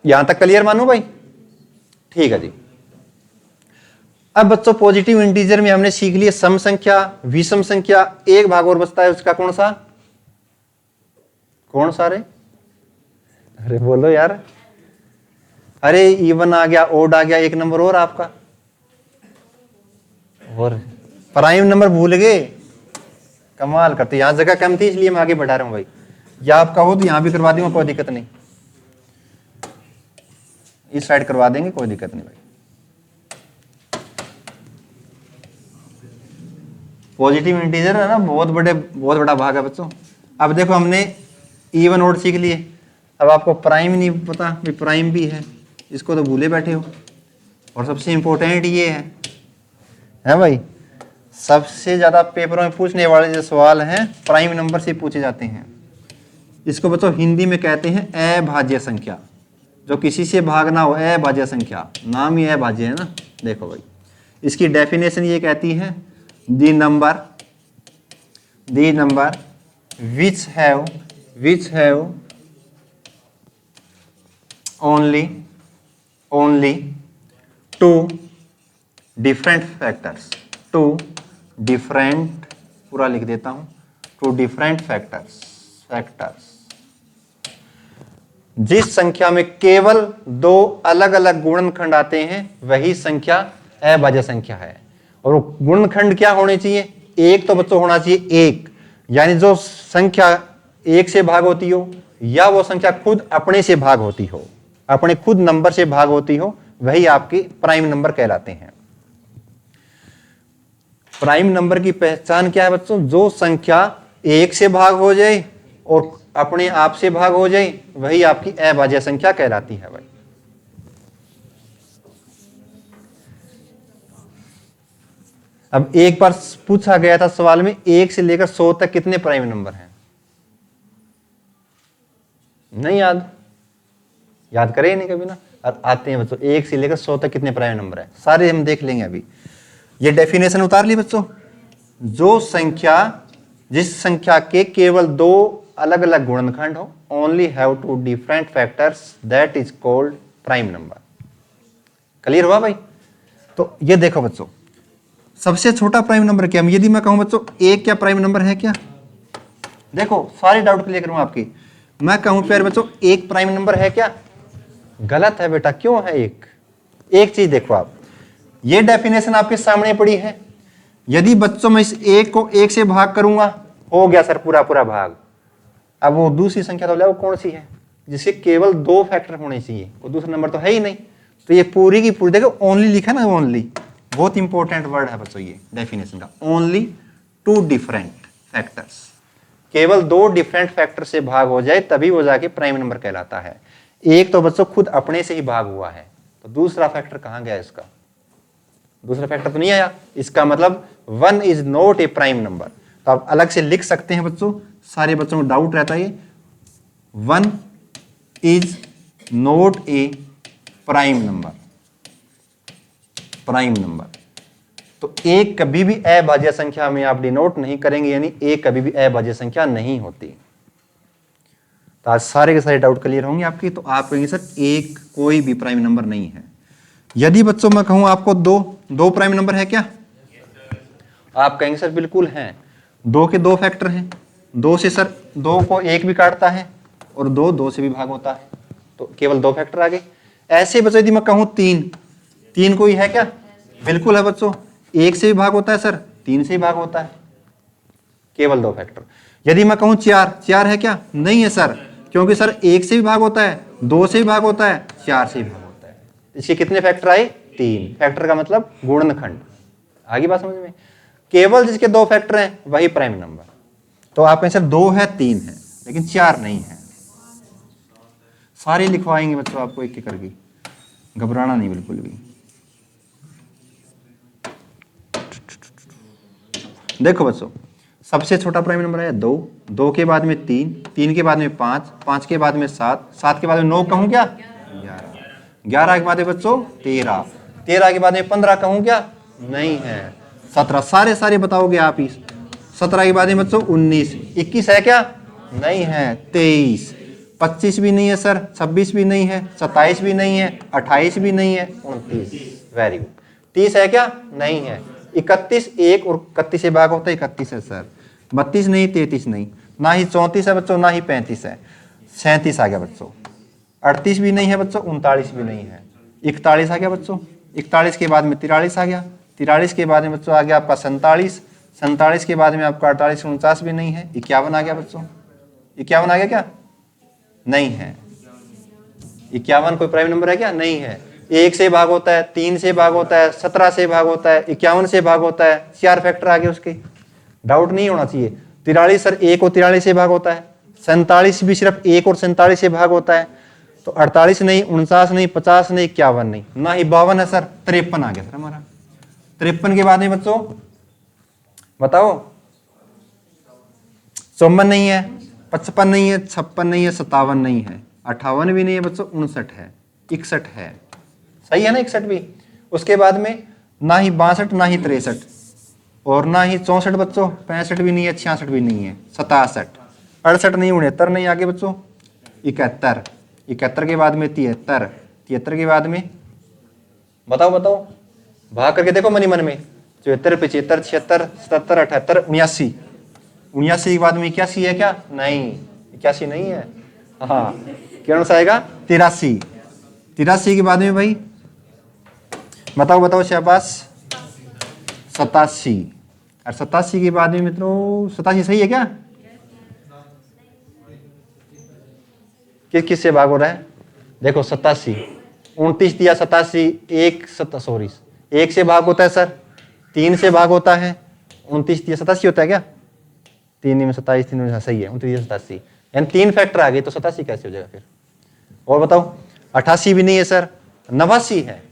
यहां तक क्लियर मानो भाई? ठीक है जी। अब बच्चों पॉजिटिव इंटीजर में हमने सीख लिया सम संख्या, विषम संख्या। एक भाग और बचता है, उसका कौन सा? कौन सा रे? अरे बोलो यार। अरे इवन आ गया, ओड आ गया, एक नंबर और आपका, और प्राइम नंबर भूल गए। कमाल करते, यहां जगह कम थी इसलिए मैं आगे बढ़ा रहा हूं भाई। या आपका हो तो यहां भी करवा दूंगा, कोई दिक्कत नहीं। इस साइड करवा देंगे, कोई दिक्कत नहीं भाई। पॉजिटिव इंटीजर है ना, बहुत बड़ा भाग है बच्चों। अब देखो हमने इवन ओड सीख लिए, अब आपको प्राइम नहीं पता भी प्राइम भी है, इसको तो भूले बैठे हो। और सबसे इंपॉर्टेंट ये है भाई, सबसे ज्यादा पेपरों में पूछने वाले जो सवाल हैं प्राइम नंबर से पूछे जाते हैं। इसको बच्चों हिंदी में कहते हैं अभाज्य संख्या। जो किसी से भाग ना हो, अभाज्य संख्या, नाम ही अभाज्य है ना। देखो भाई, इसकी डेफिनेशन ये कहती है the number which have only two different factors, पूरा लिख देता हूं, टू डिफरेंट फैक्टर्स। जिस संख्या में केवल 2 अलग अलग गुणनखंड आते हैं वही संख्या अभाज्य संख्या है। और वो गुणनखंड क्या होने चाहिए? एक तो बच्चों होना चाहिए एक, यानी जो संख्या 1 से भाग होती हो, या वो संख्या खुद अपने से भाग होती हो, अपने खुद नंबर से भाग होती हो, वही आपके प्राइम नंबर कहलाते हैं। प्राइम नंबर की पहचान क्या है बच्चों? जो संख्या एक से भाग हो जाए और अपने आप से भाग हो जाए, वही आपकी अभाज्य संख्या कहलाती है भाई। अब एक बार पूछा गया था सवाल में, 1 से लेकर 100 तक कितने प्राइम नंबर हैं? नहीं याद, याद करें नहीं कभी ना। आते हैं बच्चों, 1 से लेकर 100 तक कितने प्राइम नंबर हैं, सारे हम देख लेंगे अभी। ये डेफिनेशन उतार ली बच्चों। जो संख्या, जिस संख्या के केवल 2 अलग अलग गुणनखंड हो, only have 2 different factors, that is called prime number. Clear हुआ भाई? तो ये देखो बच्चों, सबसे छोटा प्राइम नंबर क्या? यदि मैं कहूं बच्चों 1 क्या प्राइम नंबर है क्या? देखो सारे डाउट क्लियर करूं आपकी। मैं कहूं प्यारे बच्चों 1 प्राइम नंबर है क्या? गलत है बेटा। क्यों है? एक चीज देखो आप, ये डेफिनेशन आपके सामने पड़ी है। यदि बच्चों मैं इस 1 को 1 से भाग करूंगा, हो गया सर पूरा पूरा भाग। अब वो दूसरी संख्या तो वो कौन सी है जिसके केवल 2 फैक्टर होने चाहिए, वो दूसरा नंबर तो है ही नहीं। तो ये पूरी की पूरी, देखो ओनली लिखा ना, ओनली बहुत इंपॉर्टेंट वर्ड है बच्चों ये डेफिनेशन का। ओनली 2 डिफरेंट फैक्टर्स, केवल 2 डिफरेंट फैक्टर से भाग हो जाए तभी वो जाके प्राइम नंबर कहलाता है। एक तो बच्चों खुद अपने से ही भाग हुआ है, तो दूसरा फैक्टर कहां गया इसका? दूसरा फैक्टर तो नहीं आया। इसका मतलब 1 is not a prime number. तो आप अलग से लिख सकते हैं बच्चों, सारे बच्चों को डाउट रहता है 1 is not a prime number. Prime number तो 1 कभी भी अभाज्य संख्या में आप डिनोट नहीं करेंगे, यानी 1 कभी भी अभाज्य संख्या नहीं होती। तो आज सारे के सारे डाउट क्लियर होंगे आपके। तो आप कहेंगे सर 1 कोई भी प्राइम नंबर नहीं है। यदि बच्चों मैं कहूं आपको 2 प्राइम नंबर है क्या? आप कहेंगे सर बिल्कुल है। 2 के 2 फैक्टर हैं। 2 से सर 2 को 1 भी काटता है और 2 से भी भाग होता है, तो केवल 2 फैक्टर आ गए। ऐसे बच्चों यदि मैं कहूं 3 कोई है क्या? बिल्कुल है बच्चों। 1 से भी भाग होता है सर, 3 से भी भाग होता है, केवल 2 फैक्टर। यदि मैं कहूं 4 है क्या? नहीं है सर, क्योंकि सर 1 से भी भाग होता है, 2 से भी भाग होता है, 4 से भी भाग होता है। इसके कितने फैक्टर आए? 3 फैक्टर का मतलब गुणनखंड। आगे बात समझ में? केवल जिसके 2 फैक्टर हैं वही प्राइम नंबर। तो आप कहें सर 2 है, 3 है, लेकिन 4 नहीं है। सारे लिखवाएंगे बच्चों आपको एक एक करके, घबराना नहीं बिल्कुल भी। देखो बच्चों, सबसे छोटा प्राइम नंबर है 2 के बाद में 3 के बाद में 5 के बाद में 7 के बाद में 9 कहूं क्या? 11 के बाद में बच्चों 13 के बाद में 15 कहूं क्या? नहीं है। 17 सारे बताओगे आप ही। 17 के बाद में बच्चों 19, 21 है क्या? नहीं है। 23, 25 भी नहीं है सर, 26 भी नहीं है, 27 भी नहीं है, 28 भी नहीं है, 29। Very good. 30 है क्या? नहीं है। 31, 1 और 31 से भाग होता है, 31 है सर। 32 नहीं, 33 नहीं, ना ही 34 है बच्चों, ना ही 35 है। 37 आ गया बच्चों। 38 भी नहीं है बच्चों, 39 भी नहीं है। 41 आ गया बच्चों। 41 के बाद में 43 आ गया। 43 के बाद में बच्चों आ गया आपका 47 के बाद में आपका 48, 49 भी नहीं है। 51 आ गया बच्चों। 51 आ गया क्या? नहीं है। 51 कोई प्राइम नंबर है क्या? नहीं है। 1 से भाग होता है, 3 से भाग होता है, 17 से भाग होता है, 51 से भाग होता है, 4 फैक्टर आ गए उसके। डाउट नहीं होना चाहिए। 43 सर 1 और 43 से भाग होता है। 47 भी सिर्फ 1 और 47 से भाग होता है। तो 48 नहीं, 49 नहीं, 50 नहीं, 51 नहीं, ना ही 52 है सर। 53 आ गया सर हमारा। 53 के बाद में बच्चों बताओ, 54 नहीं है, 55 नहीं है, 56 नहीं है, 57 नहीं है, 58 भी नहीं है बच्चों, 59 है, 61 है। सही है ना? 61 भी। उसके बाद में ना ही 62, ना ही 63 और ना ही 64 बच्चों, 65 भी नहीं है, 66 भी नहीं है, 67, 68 नहीं, 69 नहीं। आगे बच्चों 71 के बाद में 73 के बाद में बताओ भाग करके देखो मनी मन में। 74, 75, 76, 77, 78, 79 के बाद में 81 है क्या? नहीं, 81 नहीं है। हाँ, क्या सा आएगा? 83 के बाद में भाई बताओ शाबाश 87। और 87 के बाद में मित्रों 87 सही है क्या? किस से भाग हो रहा है? देखो 87, 29 दिया, 87, 1 से भाग होता है सर, 3 से भाग होता है, 29 दिया 87 होता है क्या? 3 में 27, 3 में सही है 29 87, यानी 3 फैक्टर आ गए तो 87 कैसे हो जाएगा फिर? और बताओ 88 भी नहीं है सर, 89 है।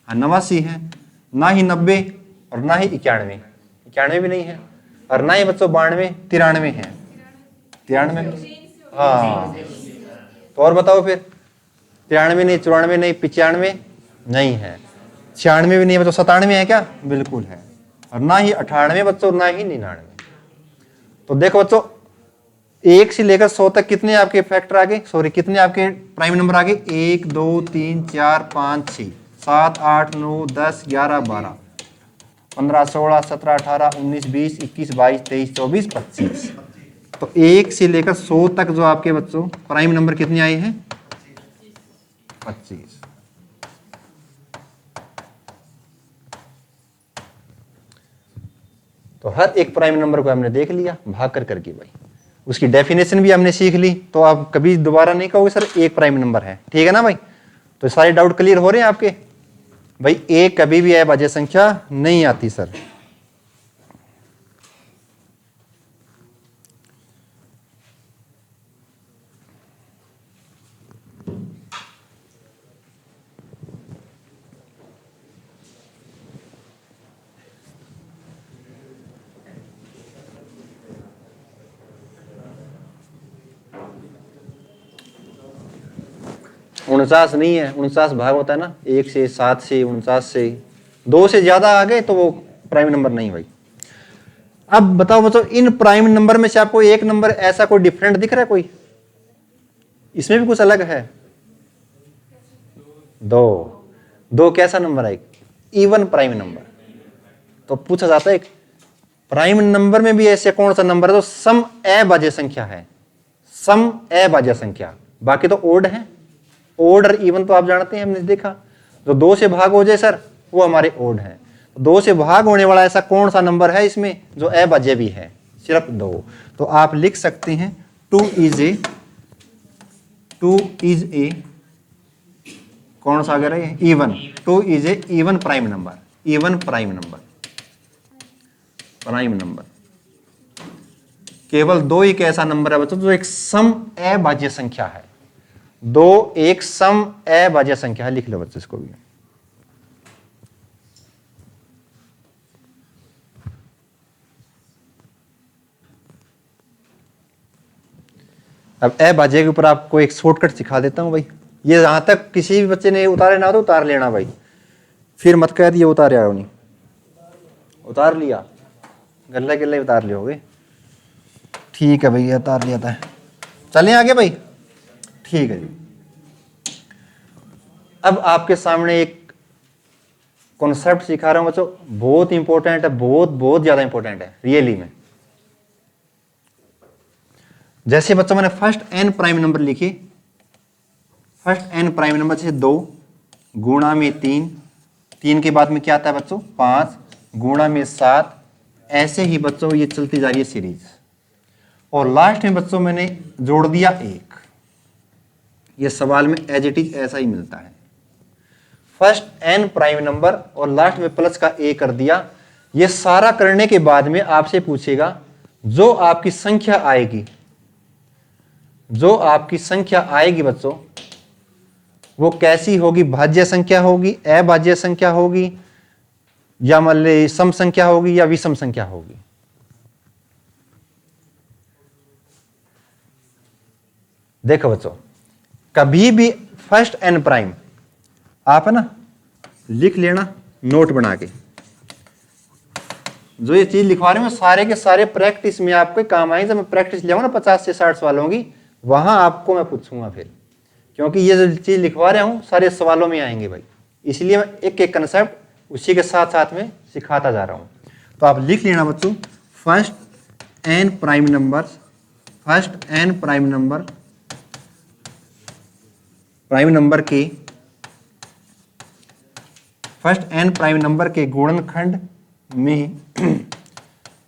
हाँ 89 है, ना ही 90 और ना ही 91, 91 भी नहीं है, और ना ही बच्चों 92, 93 है, 93। हाँ तो और बताओ फिर 93 नहीं, 94 नहीं, 95 नहीं है, 96 भी नहीं है बच्चों, 97 है क्या? बिल्कुल है, और ना ही 98 बच्चों, ना ही 99। तो देखो बच्चों 1 से लेकर 100 तक कितने आपके फैक्टर आ गए, सॉरी कितने आपके प्राइम नंबर आ गए? 1 2 3 4 5 6 7 8 9 10 11 12 15 16 17 18 19 20 21 22 23 24 25। तो 1 से लेकर 100 तक जो आपके बच्चों प्राइम नंबर कितने आए हैं? 25। तो हर एक प्राइम नंबर को हमने देख लिया भाग कर करके भाई, उसकी डेफिनेशन भी हमने सीख ली, तो आप कभी दोबारा नहीं कहोगे सर एक प्राइम नंबर है, ठीक है ना भाई? तो सारे डाउट क्लियर हो रहे हैं आपके? भाई एक कभी भी अभाज्य संख्या नहीं आती सर। उनचास नहीं है, 49 भाग होता है ना, 1 से 7 से 49 से, 2 से ज्यादा आ गए तो वो प्राइम नंबर नहीं भाई। अब बताओ बच्चों इन प्राइम नंबर में से आपको एक नंबर ऐसा कोई डिफरेंट दिख रहा है कोई? इसमें भी कुछ अलग है? 2 कैसा नंबर है? Even prime number. तो पूछा जाता है प्राइम नंबर में भी ऐसे कौन सा नंबर है तो सम अभाज्य संख्या है, सम अभाज्य संख्या, बाकी तो ओड है। ओड और इवन तो आप जानते हैं, हमने देखा, जो 2 से भाग हो जाए सर वो हमारे ओड है। 2 से भाग होने वाला ऐसा कौन सा नंबर है इसमें जो अभाज्य भी है? सिर्फ 2। तो आप लिख सकते हैं 2 इज ए कौन सा आ गया है? Even. 2 is a even prime number, even prime number, prime number. केवल 2 एक ऐसा नंबर है बच्चों जो एक सम अभाज्य संख्या है। 2 एक सम अभाज्य संख्या है, लिख लो बच्चों इसको भी। अब अभाज्य के ऊपर आपको एक शॉर्टकट सिखा देता हूं भाई, ये जहां तक किसी भी बच्चे ने उतारे ना तो उतार लेना भाई, फिर मत कह दिए उतारे आओ नहीं, उतार लिया गल्ला गल्ला उतार लियोगे, ठीक है भैया उतार लिया था। चलें आगे भाई, ठीक है जी। अब आपके सामने एक कॉन्सेप्ट सिखा रहा हूं बच्चों, बहुत इंपॉर्टेंट है, बहुत बहुत ज्यादा इंपॉर्टेंट है रियली में। जैसे बच्चों मैंने फर्स्ट एन प्राइम नंबर लिखी, फर्स्ट एन प्राइम नंबर जैसे 2 गुणा में 3, 3 के बाद में क्या आता है बच्चों 5 गुणा में 7, ऐसे ही बच्चों ये चलती जा रही है सीरीज, और लास्ट में बच्चों मैंने जोड़ दिया 1। ये सवाल में एज इट इज ऐसा ही मिलता है, फर्स्ट एन प्राइम नंबर और लास्ट में प्लस का ए कर दिया। ये सारा करने के बाद में आपसे पूछेगा जो आपकी संख्या आएगी, जो आपकी संख्या आएगी बच्चों वो कैसी होगी? भाज्य संख्या होगी, अभाज्य संख्या होगी, या मान ले सम संख्या होगी, या विषम संख्या होगी? देखो बच्चों कभी भी फर्स्ट एन प्राइम आप है ना लिख लेना नोट बना के, जो ये चीज लिखवा रहे हैं सारे के सारे प्रैक्टिस में आपको काम आएंगे। जब मैं प्रैक्टिस ले आऊंगा ना 50 से 60 सवालों की, वहां आपको मैं पूछूंगा फिर, क्योंकि ये जो चीज लिखवा रहा हूं सारे सवालों में आएंगे भाई, इसलिए मैं एक एक कंसेप्ट उसी के साथ साथ में सिखाता जा रहा हूं। तो आप लिख लेना बच्चों first n prime number, first n prime number, prime number के फर्स्ट एन प्राइम नंबर के गुणनखंड में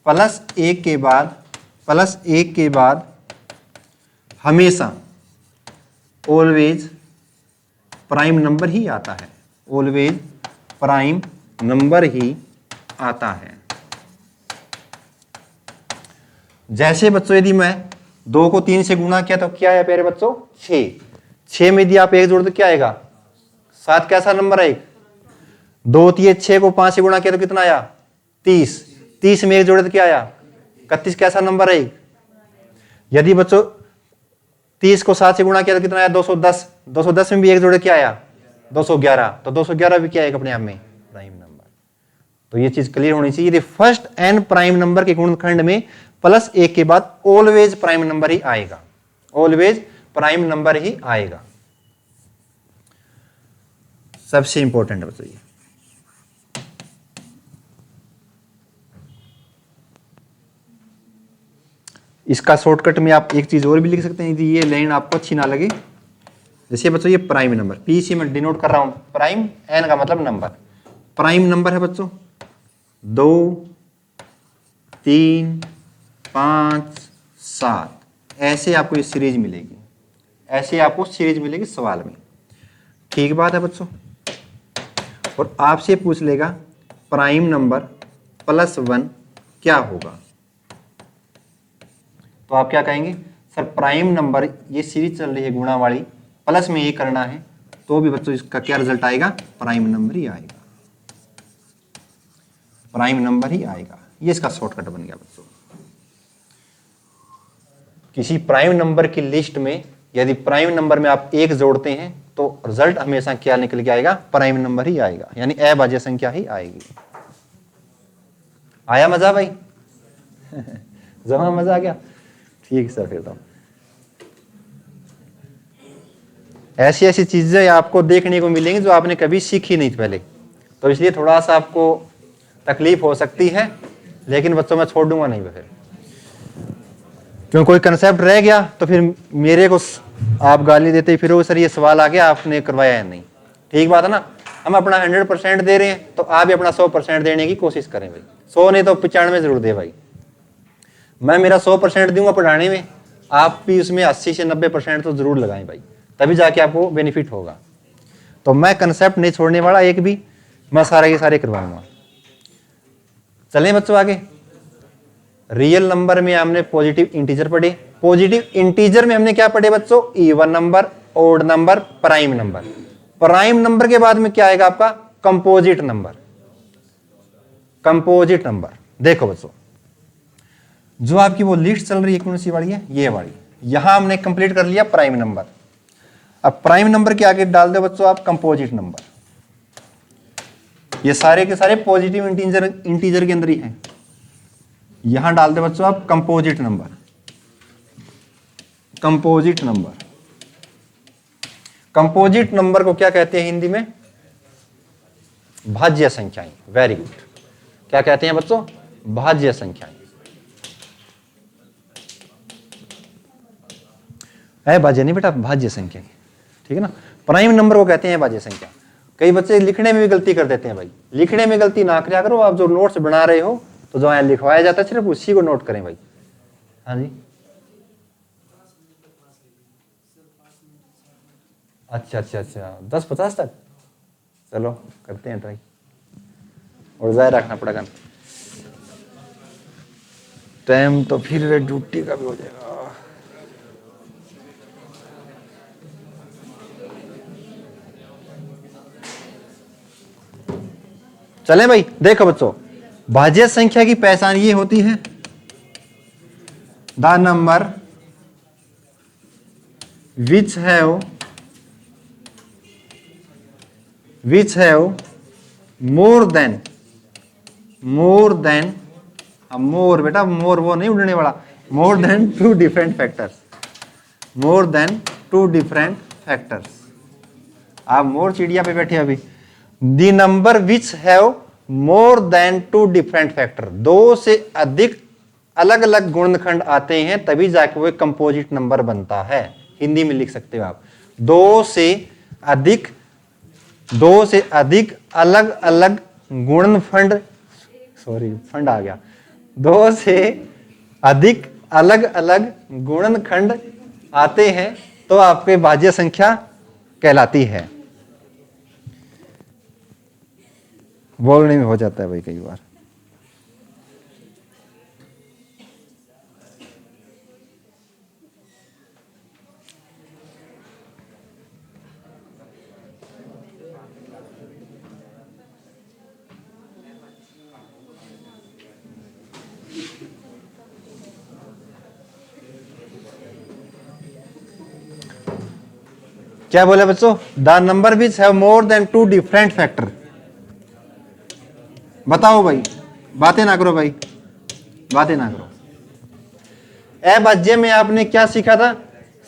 प्लस 1 के बाद, प्लस 1 के बाद हमेशा ऑलवेज प्राइम नंबर ही आता है, ऑलवेज प्राइम नंबर ही आता है। जैसे बच्चों यदि मैं 2 को 3 से गुणा किया तो क्या आया प्यारे बच्चों 6। 6 में यदि आप 1 जोड़ तो क्या आएगा 7। कैसा नंबर है 2 3 6 को 5 से गुणा किया तो कितना आया 30। 30 में 1 जोड़े तो क्या आया 31। कैसा नंबर है यदि बच्चों 30 को 7 से गुणा किया तो कितना आया 210। 210 में भी 1 जोड़े क्या आया 211। तो 211 भी क्या आएगा अपने आप में प्राइम नंबर। तो ये चीज क्लियर होनी चाहिए। यदि फर्स्ट एन प्राइम नंबर के गुणनखंड में प्लस 1 के बाद ऑलवेज प्राइम नंबर ही आएगा, ऑलवेज प्राइम नंबर ही आएगा। सबसे इंपॉर्टेंट बच्चों ये। इसका शॉर्टकट में आप एक चीज और भी लिख सकते हैं यदि ये लाइन आपको अच्छी ना लगे। जैसे बच्चों ये प्राइम नंबर पी सी में डिनोट कर रहा हूं, प्राइम एन का मतलब नंबर। प्राइम नंबर है बच्चों 2 3 5 7, ऐसे आपको ये सीरीज मिलेगी, ऐसे आपको सीरीज मिलेगी सवाल में। ठीक बात है बच्चों। और आपसे पूछ लेगा प्राइम नंबर प्लस 1 क्या होगा, तो आप क्या कहेंगे सर प्राइम नंबर ये सीरीज चल रही है गुणा वाली, प्लस में ये करना है तो भी बच्चों इसका क्या रिजल्ट आएगा प्राइम नंबर ही आएगा, प्राइम नंबर ही आएगा। ये इसका शॉर्टकट बन गया बच्चों। किसी प्राइम नंबर की लिस्ट में यदि प्राइम नंबर में आप 1 जोड़ते हैं तो रिजल्ट हमेशा क्या निकल के आएगा प्राइम नंबर ही आएगा, यानी अभाज्य संख्या ही आएगी। आया मजा भाई जमा मजा आ गया। ठीक सर फिर तो ऐसी ऐसी चीजें आपको देखने को मिलेंगी जो आपने कभी सीखी नहीं पहले, तो इसलिए थोड़ा सा आपको तकलीफ हो सकती है, लेकिन बच्चों मैं छोड़ दूंगा नहीं फिर, क्यों कोई कंसेप्ट रह गया तो फिर मेरे को आप गाली देते फिर वो सर ये सवाल आ गया आपने करवाया है नहीं। ठीक बात है ना। हम अपना 100% दे रहे हैं तो आप भी अपना 100% देने की कोशिश करें भाई। 100 नहीं तो 95 जरूर दे भाई। मैं मेरा 100% दूंगा पढ़ाने में, आप भी उसमें 80 से 90% तो जरूर लगाएं भाई, तभी जाके आपको बेनिफिट होगा। तो मैं कंसेप्ट नहीं छोड़ने वाला एक भी, मैं सारे के सारे करवाऊंगा। चलें बच्चों आगे। रियल नंबर में हमने पॉजिटिव इंटीजर पढ़े। पॉजिटिव इंटीजर में हमने क्या पढ़े बच्चों even number, odd number, prime number. Prime number के बाद में क्या आएगा आपका कंपोजिट नंबर। कंपोजिट नंबर देखो बच्चों जो आपकी वो लिस्ट चल रही है कौन सी वाली है ये वाली, यहां हमने कंप्लीट कर लिया प्राइम नंबर। अब प्राइम नंबर के आगे डाल दो बच्चों आप कंपोजिट नंबर। ये सारे के सारे पॉजिटिव इंटीजर के अंदर ही हैं। यहां डाल दे बच्चों आप composite number. Composite number, composite number को क्या कहते हैं हिंदी में भाज्य संख्याएं। Very good. क्या कहते हैं बच्चों भाज्य संख्याएं। भाज्य नहीं बेटा भाज्य संख्या, ठीक है ना। प्राइम नंबर को कहते हैं भाज्य संख्या। कई बच्चे लिखने में भी गलती कर देते हैं भाई, लिखने में गलती ना किया करो। आप जो नोट्स बना रहे हो तो जो यहाँ लिखवाया जाता है सिर्फ उसी को नोट करें भाई। हाँ जी अच्छा अच्छा अच्छा 10-50 तक चलो करते हैं ट्राई, और जाए रखना पड़ेगा टाइम तो फिर ड्यूटी का भी हो जाएगा। चलें भाई। देखो बच्चों भाज्य संख्या की पहचान ये होती है the number which have more than more बेटा मोर वो नहीं उड़ने वाला, more than 2 different factors. More than 2 different factors. आप मोर चिड़िया पे बैठे अभी। The number which have more than 2 different factor, 2 से अधिक अलग अलग गुणनखंड आते हैं तभी जाके वो कंपोजिट नंबर बनता है। हिंदी में लिख सकते हो आप 2 से अधिक अलग अलग गुणनखंड, सॉरी फंड आ गया, 2 से अधिक अलग अलग गुणनखंड आते हैं तो आपके भाज्य संख्या कहलाती है। बोलने में हो जाता है भाई कई बार। क्या बोले बच्चों? The number which have more than 2 different factor. बताओ भाई, बातें ना करो भाई, बातें ना करो। अभाज्य में आपने क्या सीखा था?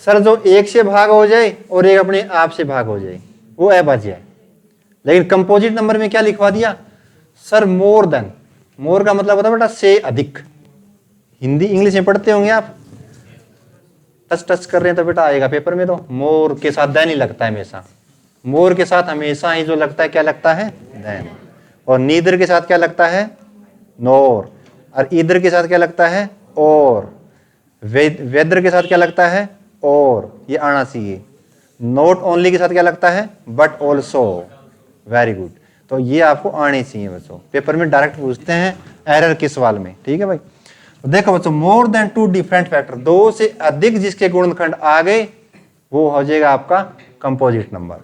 सर जो एक से भाग हो जाए और एक अपने आप से भाग हो जाए वो अभाज्य है। लेकिन कंपोजिट नंबर में क्या लिखवा दिया? सर मोर देन। मोर का मतलब होता है बेटा से अधिक। हिंदी इंग्लिश में पढ़ते होंगे आप, टच टच कर रहे हैं तो बेटा आएगा पेपर में। तो मोर के साथ देन ही लगता है हमेशा। मोर के साथ हमेशा ही जो लगता है क्या लगता है? देन। और नीदर के साथ क्या लगता है? नोर। और ईदर के साथ क्या लगता है? और। वेदर के साथ क्या लगता है? और। ये आना चाहिए। नॉट ओनली के साथ क्या लगता है? But also. Very good. तो ये आपको आने चाहिए बच्चों, पेपर में डायरेक्ट पूछते हैं एरर के सवाल में। ठीक है भाई। तो देखो बच्चों, मोर देन 2 डिफरेंट फैक्टर, 2 से अधिक जिसके गुणनखंड आ गए वो हो जाएगा आपका कंपोजिट नंबर।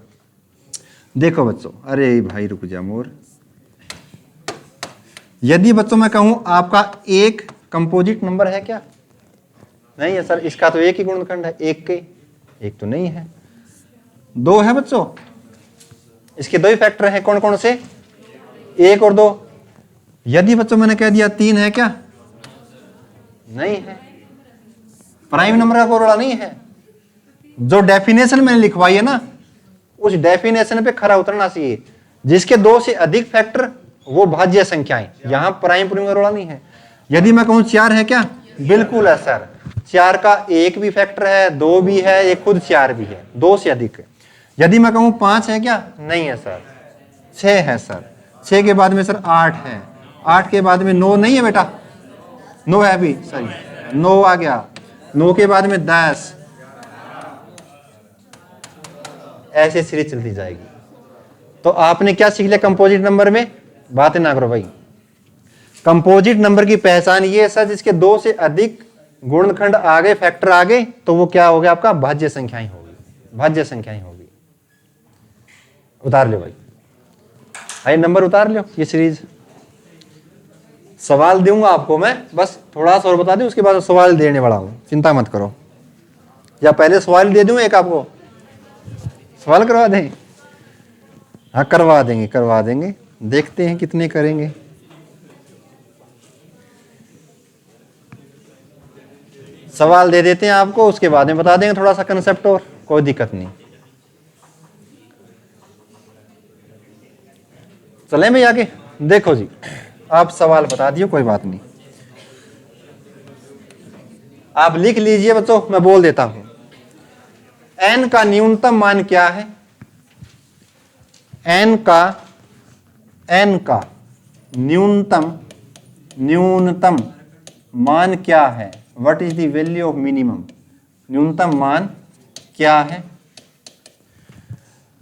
देखो बच्चों, अरे भाई रुक जा मोर। यदि बच्चों मैं कहूं आपका एक कंपोजिट नंबर है क्या? नहीं है सर, इसका तो एक ही गुणनखंड है, एक के एक तो नहीं है। 2 है बच्चों, इसके 2 ही फैक्टर हैं। कौन कौन से? 1 और 2। यदि बच्चों मैंने कह दिया 3 है क्या? नहीं है। प्राइम नंबर का कोई रोड़ा नहीं है। जो डेफिनेशन मैंने लिखवाई है ना, उस डेफिनेशन पे खरा उतरना चाहिए। जिसके 2 से अधिक फैक्टर वो भाज्य संख्याएं। यहां प्राइम पूर्णिम का रोड़ा नहीं है। यदि मैं कहूं 4 है क्या? बिल्कुल है सर। 4 का एक भी फैक्टर है, 2 भी है, एक खुद 4 भी है, 2 से अधिक है। यदि मैं कहूं 5 है क्या? नहीं है सर। 6 है सर। 6 के बाद में सर 8 है। 8 के बाद में 9 नहीं है बेटा? 9 है अभी, सॉरी 9 आ गया। 9 के बाद में 10। ऐसे सीरीज चलती जाएगी। तो आपने क्या सीख लिया कंपोजिट नंबर में? बातें ना करो भाई। कंपोजिट नंबर की पहचान ये है सर, जिसके 2 से अधिक गुणनखंड आ गए, फैक्टर आ गए, तो वो क्या हो गया आपका? भाज्य संख्याएं होगी। भाज्य संख्याएं होगी। उतार लो भाई, आइए नंबर उतार लो। ये सीरीज सवाल दूंगा आपको मैं, बस थोड़ा सा और बता दूं, उसके बाद सवाल देने वाला हूं, चिंता मत करो। या पहले सवाल दे दूं एक आपको? सवाल करवा दें? हाँ करवा देंगे, करवा देंगे। देखते हैं कितने करेंगे। सवाल दे देते हैं आपको, उसके बाद में बता देंगे थोड़ा सा कंसेप्ट, और कोई दिक्कत नहीं। चलें भाई आगे। देखो जी, आप सवाल बता दिए, कोई बात नहीं, आप लिख लीजिए बच्चों, मैं बोल देता हूं। n का न्यूनतम मान क्या है? n का न्यूनतम मान क्या है? What is the value of minimum? न्यूनतम मान क्या है?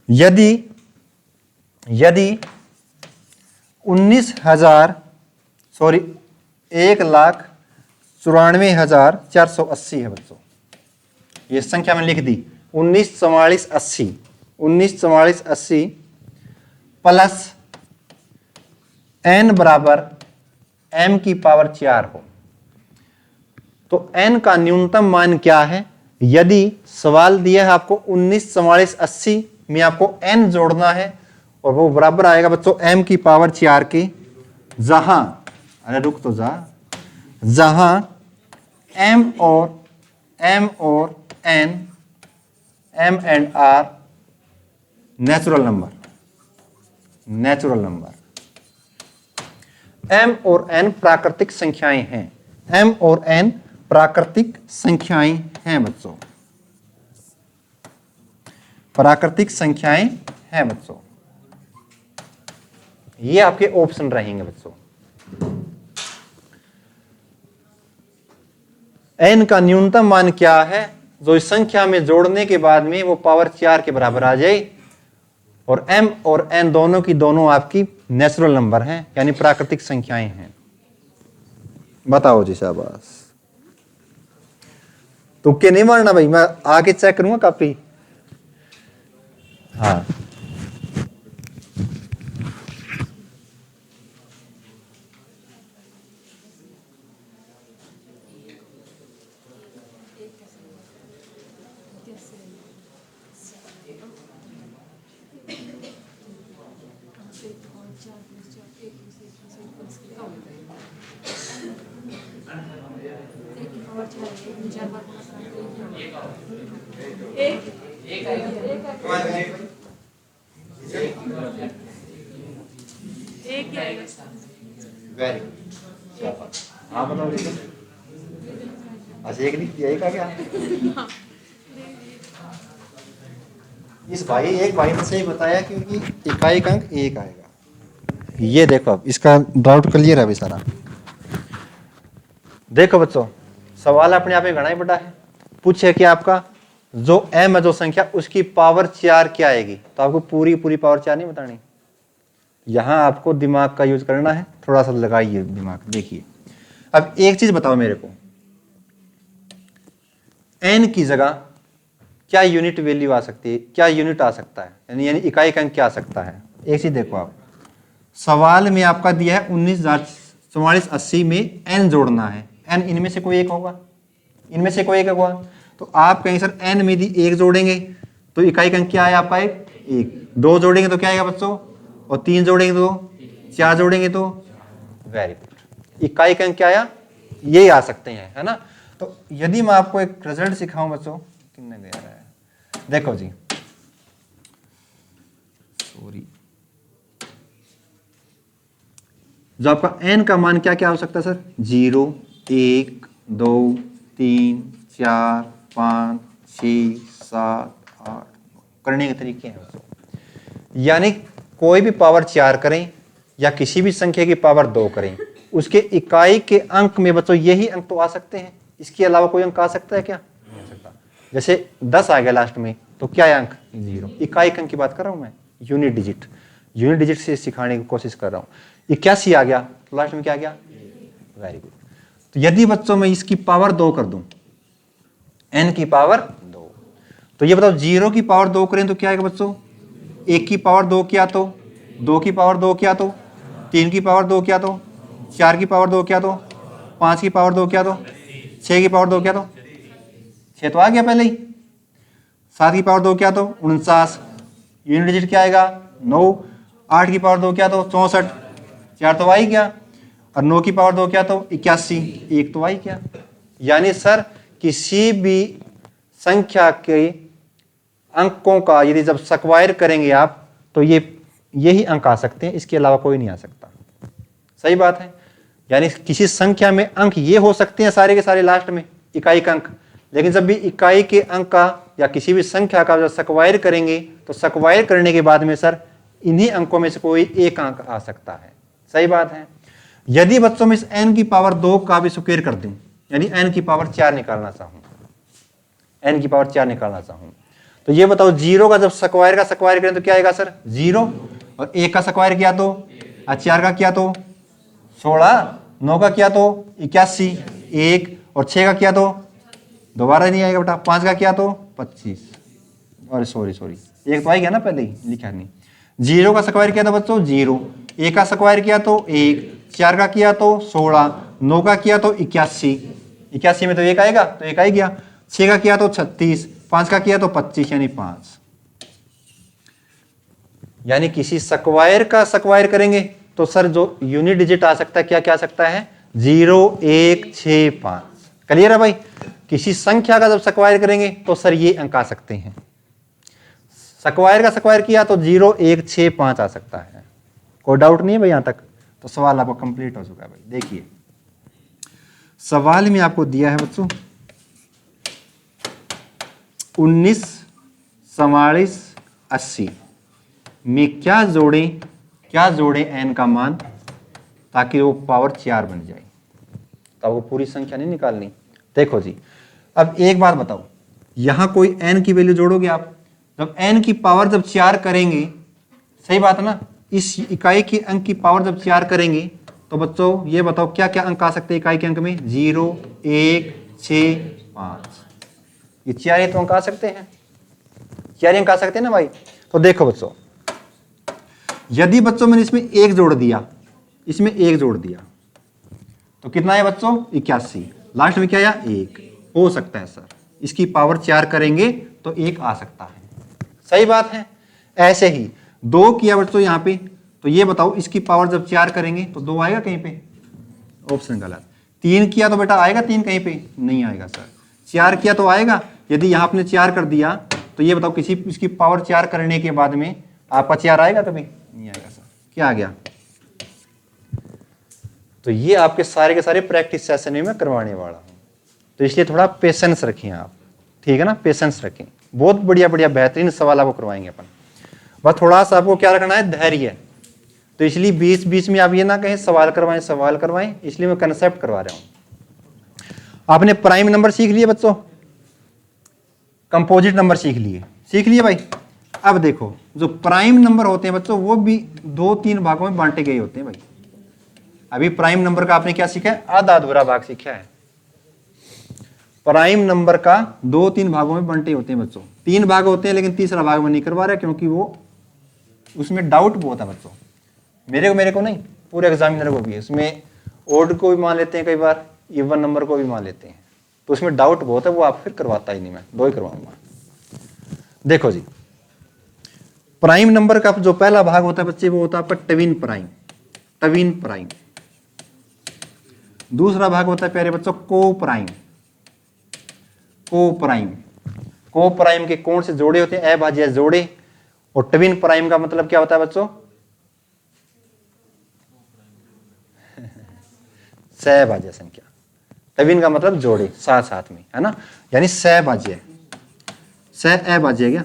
यदि 1,94,480 है बच्चों, ये संख्या मैंने लिख दी। 194480 प्लस n बराबर m की पावर 4 हो, तो n का न्यूनतम मान क्या है? यदि सवाल दिया है आपको 194480 में आपको n जोड़ना है, और वो बराबर आएगा बच्चों m की पावर 4 के, जहां, अरे रुक तो जा, जहां m और n, m and r natural number, m और n प्राकृतिक संख्याएं हैं। m और n प्राकृतिक संख्याएं हैं बच्चों, प्राकृतिक संख्याएं हैं बच्चों। ये आपके ऑप्शन रहेंगे बच्चों। n का न्यूनतम मान क्या है जो इस संख्या में जोड़ने के बाद में वो पावर 4 के बराबर आ जाए, और m और n दोनों की दोनों आपकी नेचुरल नंबर हैं, यानी प्राकृतिक संख्याएं हैं। बताओ जी, शाबाश। तुक्के नहीं मारना भाई, मैं आगे चेक करूंगा काफी। हाँ वेरी गुड। हाँ बताओ देखो। अच्छा एक लिख दिया, एक आ गया। इस भाई एक भाई ने सही बताया क्योंकि इकाई का अंक एक आएगा। ये देखो अब इसका डाउट क्लियर है अभी सारा। देखो बच्चों सवाल अपने आप में घना ही बड़ा है। पूछे कि आपका जो m है जो संख्या उसकी पावर 4 क्या आएगी, तो आपको पूरी पावर 4 नहीं बतानी। यहां आपको दिमाग का यूज करना है, थोड़ा सा लगाइए दिमाग। देखिए अब एक चीज बताओ मेरे को, n की जगह क्या यूनिट वैल्यू आ सकती है, क्या यूनिट आ सकता है, यानी इकाई का अंक क्या आ सकता है। एक चीज देखो आप, सवाल में आपका दिया है 19,4480 में n जोड़ना है। n इनमें से कोई एक होगा, इनमें से कोई एक होगा। तो आप कहेंगे सर n में यदि एक जोड़ेंगे तो इकाई का अंक क्या है आपका, एक। दो जोड़ेंगे तो क्या आएगा बच्चों, और तीन जोड़ेंगे तो, चार जोड़ेंगे तो, वेरी गुड, इकाई का अंक क्या आया, ये आ सकते हैं, है ना। तो यदि मैं आपको एक रिजल्ट सिखाऊं बच्चों, कितने दे रहा है, देखो जी, सॉरी, जो आपका n का मान क्या क्या हो सकता है सर, 0, 1, 2, 3, 4, 5, 6, 7, 8 करने के तरीके हैं बच्चों। यानी कोई भी पावर 4 करें या किसी भी संख्या की पावर 2 करें, उसके इकाई के अंक में बच्चों यही अंक तो आ सकते हैं। इसके अलावा कोई अंक आ सकता है क्या, नहीं आ सकता। जैसे 10 आ गया लास्ट में तो क्या है अंक, 0। इकाई अंक की बात कर रहा हूं मैं, यूनिट डिजिट से सिखाने की कोशिश कर रहा हूं। 81 आ गया तो लास्ट में क्या आ गया, वेरी गुड। तो यदि बच्चों में इसकी पावर 2 कर दूं, n की पावर 2, तो ये बताओ 0 की पावर 2 करें तो क्या आएगा बच्चों, 1 की पावर 2 किया तो, 2 की पावर 2 किया तो, 3 की पावर 2 किया तो, 4 की पावर 2 किया तो, 5 की पावर 2 किया तो, 6 की पावर 2 किया तो, 6 तो आ गया पहले ही, 7 की पावर 2 किया तो 49, यूनिट डिजिट क्या आएगा 9, 8 की पावर 2 किया तो 64, 4 तो आ ही गया, और 9 की पावर 2 किया तो 81, 1 तो आ ही गया। यानी सर किसी भी संख्या के अंकों का यदि जब स्क्वायर करेंगे आप तो यही अंक आ सकते हैं, इसके अलावा कोई नहीं आ सकता। सही बात है। यानी किसी संख्या में अंक ये हो सकते हैं सारे के सारे लास्ट में इकाई का अंक, लेकिन जब भी इकाई के अंक का या किसी भी संख्या का जब स्क्वायर करेंगे तो स्क्वायर करने के बाद में सर इन्हीं अंकों में से कोई एक अंक आ सकता है। सही बात है। यदि बच्चों में इस n की पावर 2 का भी स्क्वायर कर दूं, यानी n की पावर 4 निकालना चाहूं, n की पावर 4 निकालना चाहूं, तो ये बताओ 0 का जब स्क्वायर का स्क्वायर करें तो क्या आएगा सर 0, और 1 का स्क्वायर किया तो, 4 का किया तो 16, 9 का किया तो 81, 1, और 6 का किया तो दोबारा नहीं आएगा बेटा, 5 का किया तो 25, और सॉरी 1 तो आ गया ना पहले ही, लिखा नहीं। 0 का स्क्वायर किया था बच्चों 0, 1 का स्क्वायर किया तो 1, 4 का किया तो 16, 9 का किया तो 81 में तो 1 आएगा तो 1 आ ही गया, 6 का किया तो 36, 5 का किया तो 25 यानी 5। यानी किसी स्क्वायर का स्क्वायर करेंगे तो सर जो यूनिट डिजिट आ सकता है क्या क्या आ सकता है, 0, 1, 6, 5। क्लियर है भाई। किसी संख्या का जब स्क्वायर करेंगे तो सर ये अंक आ सकते हैं। स्क्वायर का स्क्वायर किया तो 0, 1, 6, 5 आ सकता है। कोई डाउट नहीं है भाई यहां तक, तो सवाल आपको कंप्लीट हो चुका है भाई। देखिए सवाल में आपको दिया है बच्चों 19, 44, 80 में क्या जोड़े n का मान ताकि वो पावर 4 बन जाए। तो आपको पूरी संख्या नहीं निकालनी। देखो जी अब एक बात बताओ, यहां कोई n की वैल्यू जोड़ोगे आप, जब n की पावर जब 4 करेंगे, सही बात है ना, इस इकाई के अंक की पावर जब 4 करेंगे तो बच्चों ये बताओ क्या क्या अंक आ सकते हैं इकाई के अंक में, 0, 1, 6, 5, ये 4 तो अंक आ सकते हैं, 4 अंक आ सकते हैं ना भाई। तो देखो बच्चों यदि बच्चों मैंने इसमें 1 जोड़ दिया, इसमें 1 जोड़ दिया तो कितना है बच्चों 81, लास्ट में क्या आया 1, हो सकता है सर इसकी पावर 4 करेंगे तो 1 आ सकता है। सही बात है। ऐसे ही 2 किया बच्चों यहां पे तो ये बताओ इसकी पावर जब 4 करेंगे तो 2 आएगा कहीं पे? ऑप्शन गलत। 3 किया तो बेटा आएगा 3 कहीं पे? नहीं आएगा सर। 4 किया तो आएगा। यदि यहाँ आपने 4 कर दिया तो ये बताओ किसी इसकी पावर 4 करने के बाद में आपका 4 आएगा कभी? नहीं आएगा सर। क्या आ गया? तो ये आपके सारे के सारे प्रैक्टिस सेशन में मैं करवाने वाला हूँ, तो इसलिए थोड़ा पेशेंस रखें आप, ठीक है ना? पेशेंस रखें। बहुत बढ़िया बढ़िया बेहतरीन सवाल आपको करवाएंगे अपन। बस थोड़ा सा आपको क्या रखना है? धैर्य। तो इसलिए बीच बीच में आप ये ना कहें सवाल करवाएं, इसलिए मैं कंसेप्ट करवा रहा हूं। आपने प्राइम नंबर सीख लिए बच्चों, कंपोजिट नंबर सीख लिए भाई। अब देखो जो प्राइम नंबर होते हैं बच्चों वो भी 2-3 भागों में बांटे गए होते हैं भाई। अभी प्राइम नंबर का आपने क्या सीखा है? आधा अधूरा भाग सीखा है। प्राइम नंबर का 2-3 भागों में बंटे होते हैं बच्चों। 3 भाग होते हैं लेकिन तीसरा भाग में नहीं करवा रहा क्योंकि वो उसमें डाउट बहुत है बच्चों। मेरे को नहीं, पूरे एग्जामिनर को भी है। उसमें ओड को भी मान लेते हैं, कई बार इवन नंबर को भी मान लेते हैं, तो उसमें डाउट बहुत है, वो आप फिर करवाता ही नहीं। मैं 2 ही करवाऊंगा। देखो जी, प्राइम नंबर का जो पहला भाग होता है बच्चे वो होता है आपका ट्विन प्राइम। दूसरा भाग होता है प्यारे बच्चों को प्राइम के कौन से जोड़े होते हैं? अभाज्य जोड़े। और ट्विन प्राइम का मतलब क्या होता है बच्चों? सहभाज्य संख्या। ट्विन का मतलब जोड़े साथ साथ में, है ना? यानी सहभाज्य सहभाज्य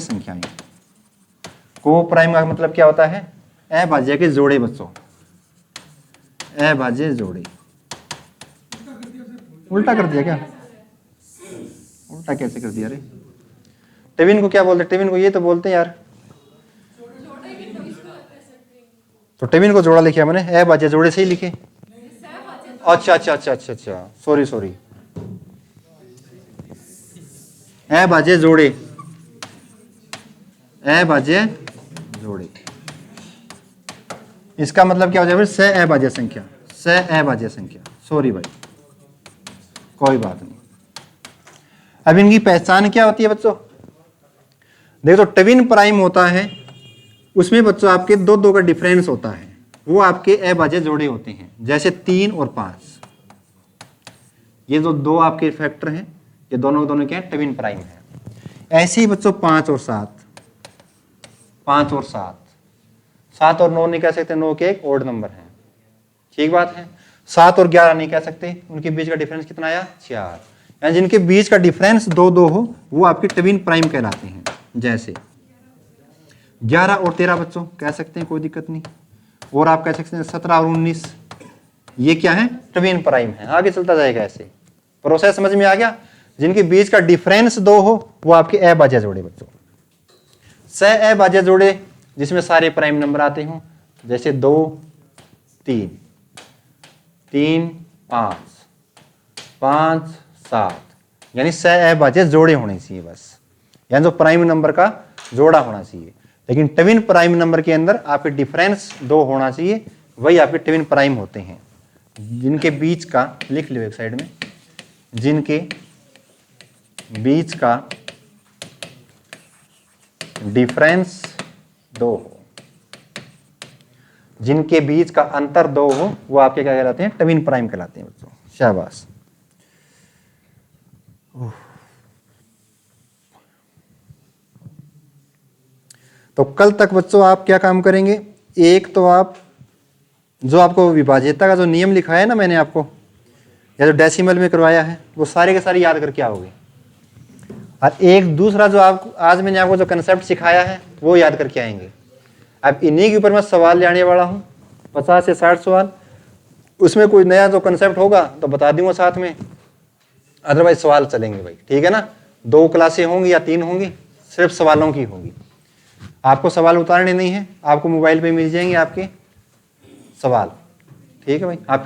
संख्याएं। को प्राइम का मतलब क्या होता है? अभाज्य के जोड़े बच्चों, अभाज्य जोड़े। उल्टा कर दिया क्या? उल्टा कैसे कर दिया रे? ट्विन को क्या बोलते? ट्विन को ये तो बोलते हैं यार। तो ट्विन को जोड़ा लिखा मैंने, अभाज्य जोड़े से ही लिखे। अच्छा, सॉरी। अभाज्य जोड़े, इसका मतलब क्या हो जाएगा? सहअभाज्य संख्या। सॉरी भाई, कोई बात नहीं। अब इनकी पहचान क्या होती है बच्चों? देखो तो ट्विन प्राइम होता है, उसमें बच्चों आपके 2 का डिफरेंस होता है, वो आपके अभाज्य जोड़े होते हैं। जैसे 3 और 5, ये जो 2 आपके फैक्टर हैं, ये दोनों क्या है? ट्विन प्राइम है। ऐसे ही बच्चों 5 और 7, 7 और 9 नहीं कह सकते, 9 के एक ओड नंबर है, ठीक बात है। 7 और 11 नहीं कह सकते, उनके बीच का डिफरेंस कितना आया? 4। यानी जिनके बीच का डिफरेंस 2 हो वो आपके ट्विन प्राइम कहलाते हैं। जैसे 11 और 13 बच्चों कह सकते हैं, कोई दिक्कत नहीं। और आप कह सकते हैं 17 और 19, ये क्या है? ट्विन प्राइम है। आगे चलता जाएगा ऐसे। प्रोसेस समझ में आ गया? जिनके बीच का डिफरेंस 2 हो वो आपके अभाज्य जोड़े बच्चों। सहअभाज्य जोड़े जिसमें सारे प्राइम नंबर आते हों, जैसे 2, 3, 5, 5, 7, यानी सहअभाज्य जोड़े होने चाहिए बस, यानी जो प्राइम नंबर का जोड़ा होना चाहिए। लेकिन ट्विन प्राइम नंबर के अंदर आपके डिफरेंस 2 होना चाहिए, वही आपके ट्विन प्राइम होते हैं। जिनके बीच का, लिख लो एक साइड में, जिनके बीच का डिफरेंस 2 हो, जिनके बीच का अंतर 2 हो, वो आपके क्या कहलाते हैं? ट्विन प्राइम कहलाते हैं बच्चों। शाबाश। तो कल तक बच्चों आप क्या काम करेंगे? एक तो आप जो आपको विभाज्यता का जो नियम लिखा है ना मैंने आपको, या जो डेसिमल में करवाया है, वो सारे के सारे याद करके आओगे। और एक दूसरा जो आप आज मैंने आपको जो कंसेप्ट सिखाया है वो याद करके आएंगे। अब इन्हीं के ऊपर मैं सवाल ले आने वाला हूँ, 50 से 60 सवाल। उसमें कोई नया जो कंसेप्ट होगा तो बता दूंगा साथ में, अदरवाइज सवाल चलेंगे भाई, ठीक है ना? 2 क्लासें होंगी या 3 होंगी, सिर्फ सवालों की होगी। आपको सवाल उतारने नहीं है, आपको मोबाइल पे मिल जाएंगे आपके सवाल, ठीक है भाई? आप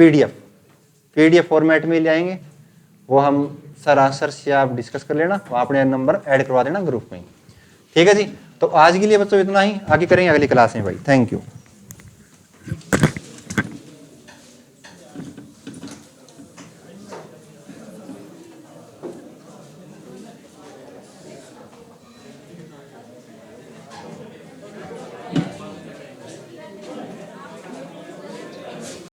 पीडीएफ फॉर्मेट में ले आएंगे, वो हम सर आंसर से आप डिस्कस कर लेना, तो आपने नंबर ऐड करवा देना ग्रुप में, ठीक है जी? तो आज के लिए बच्चों इतना ही, आगे करेंगे अगली क्लास में भाई। Thank you.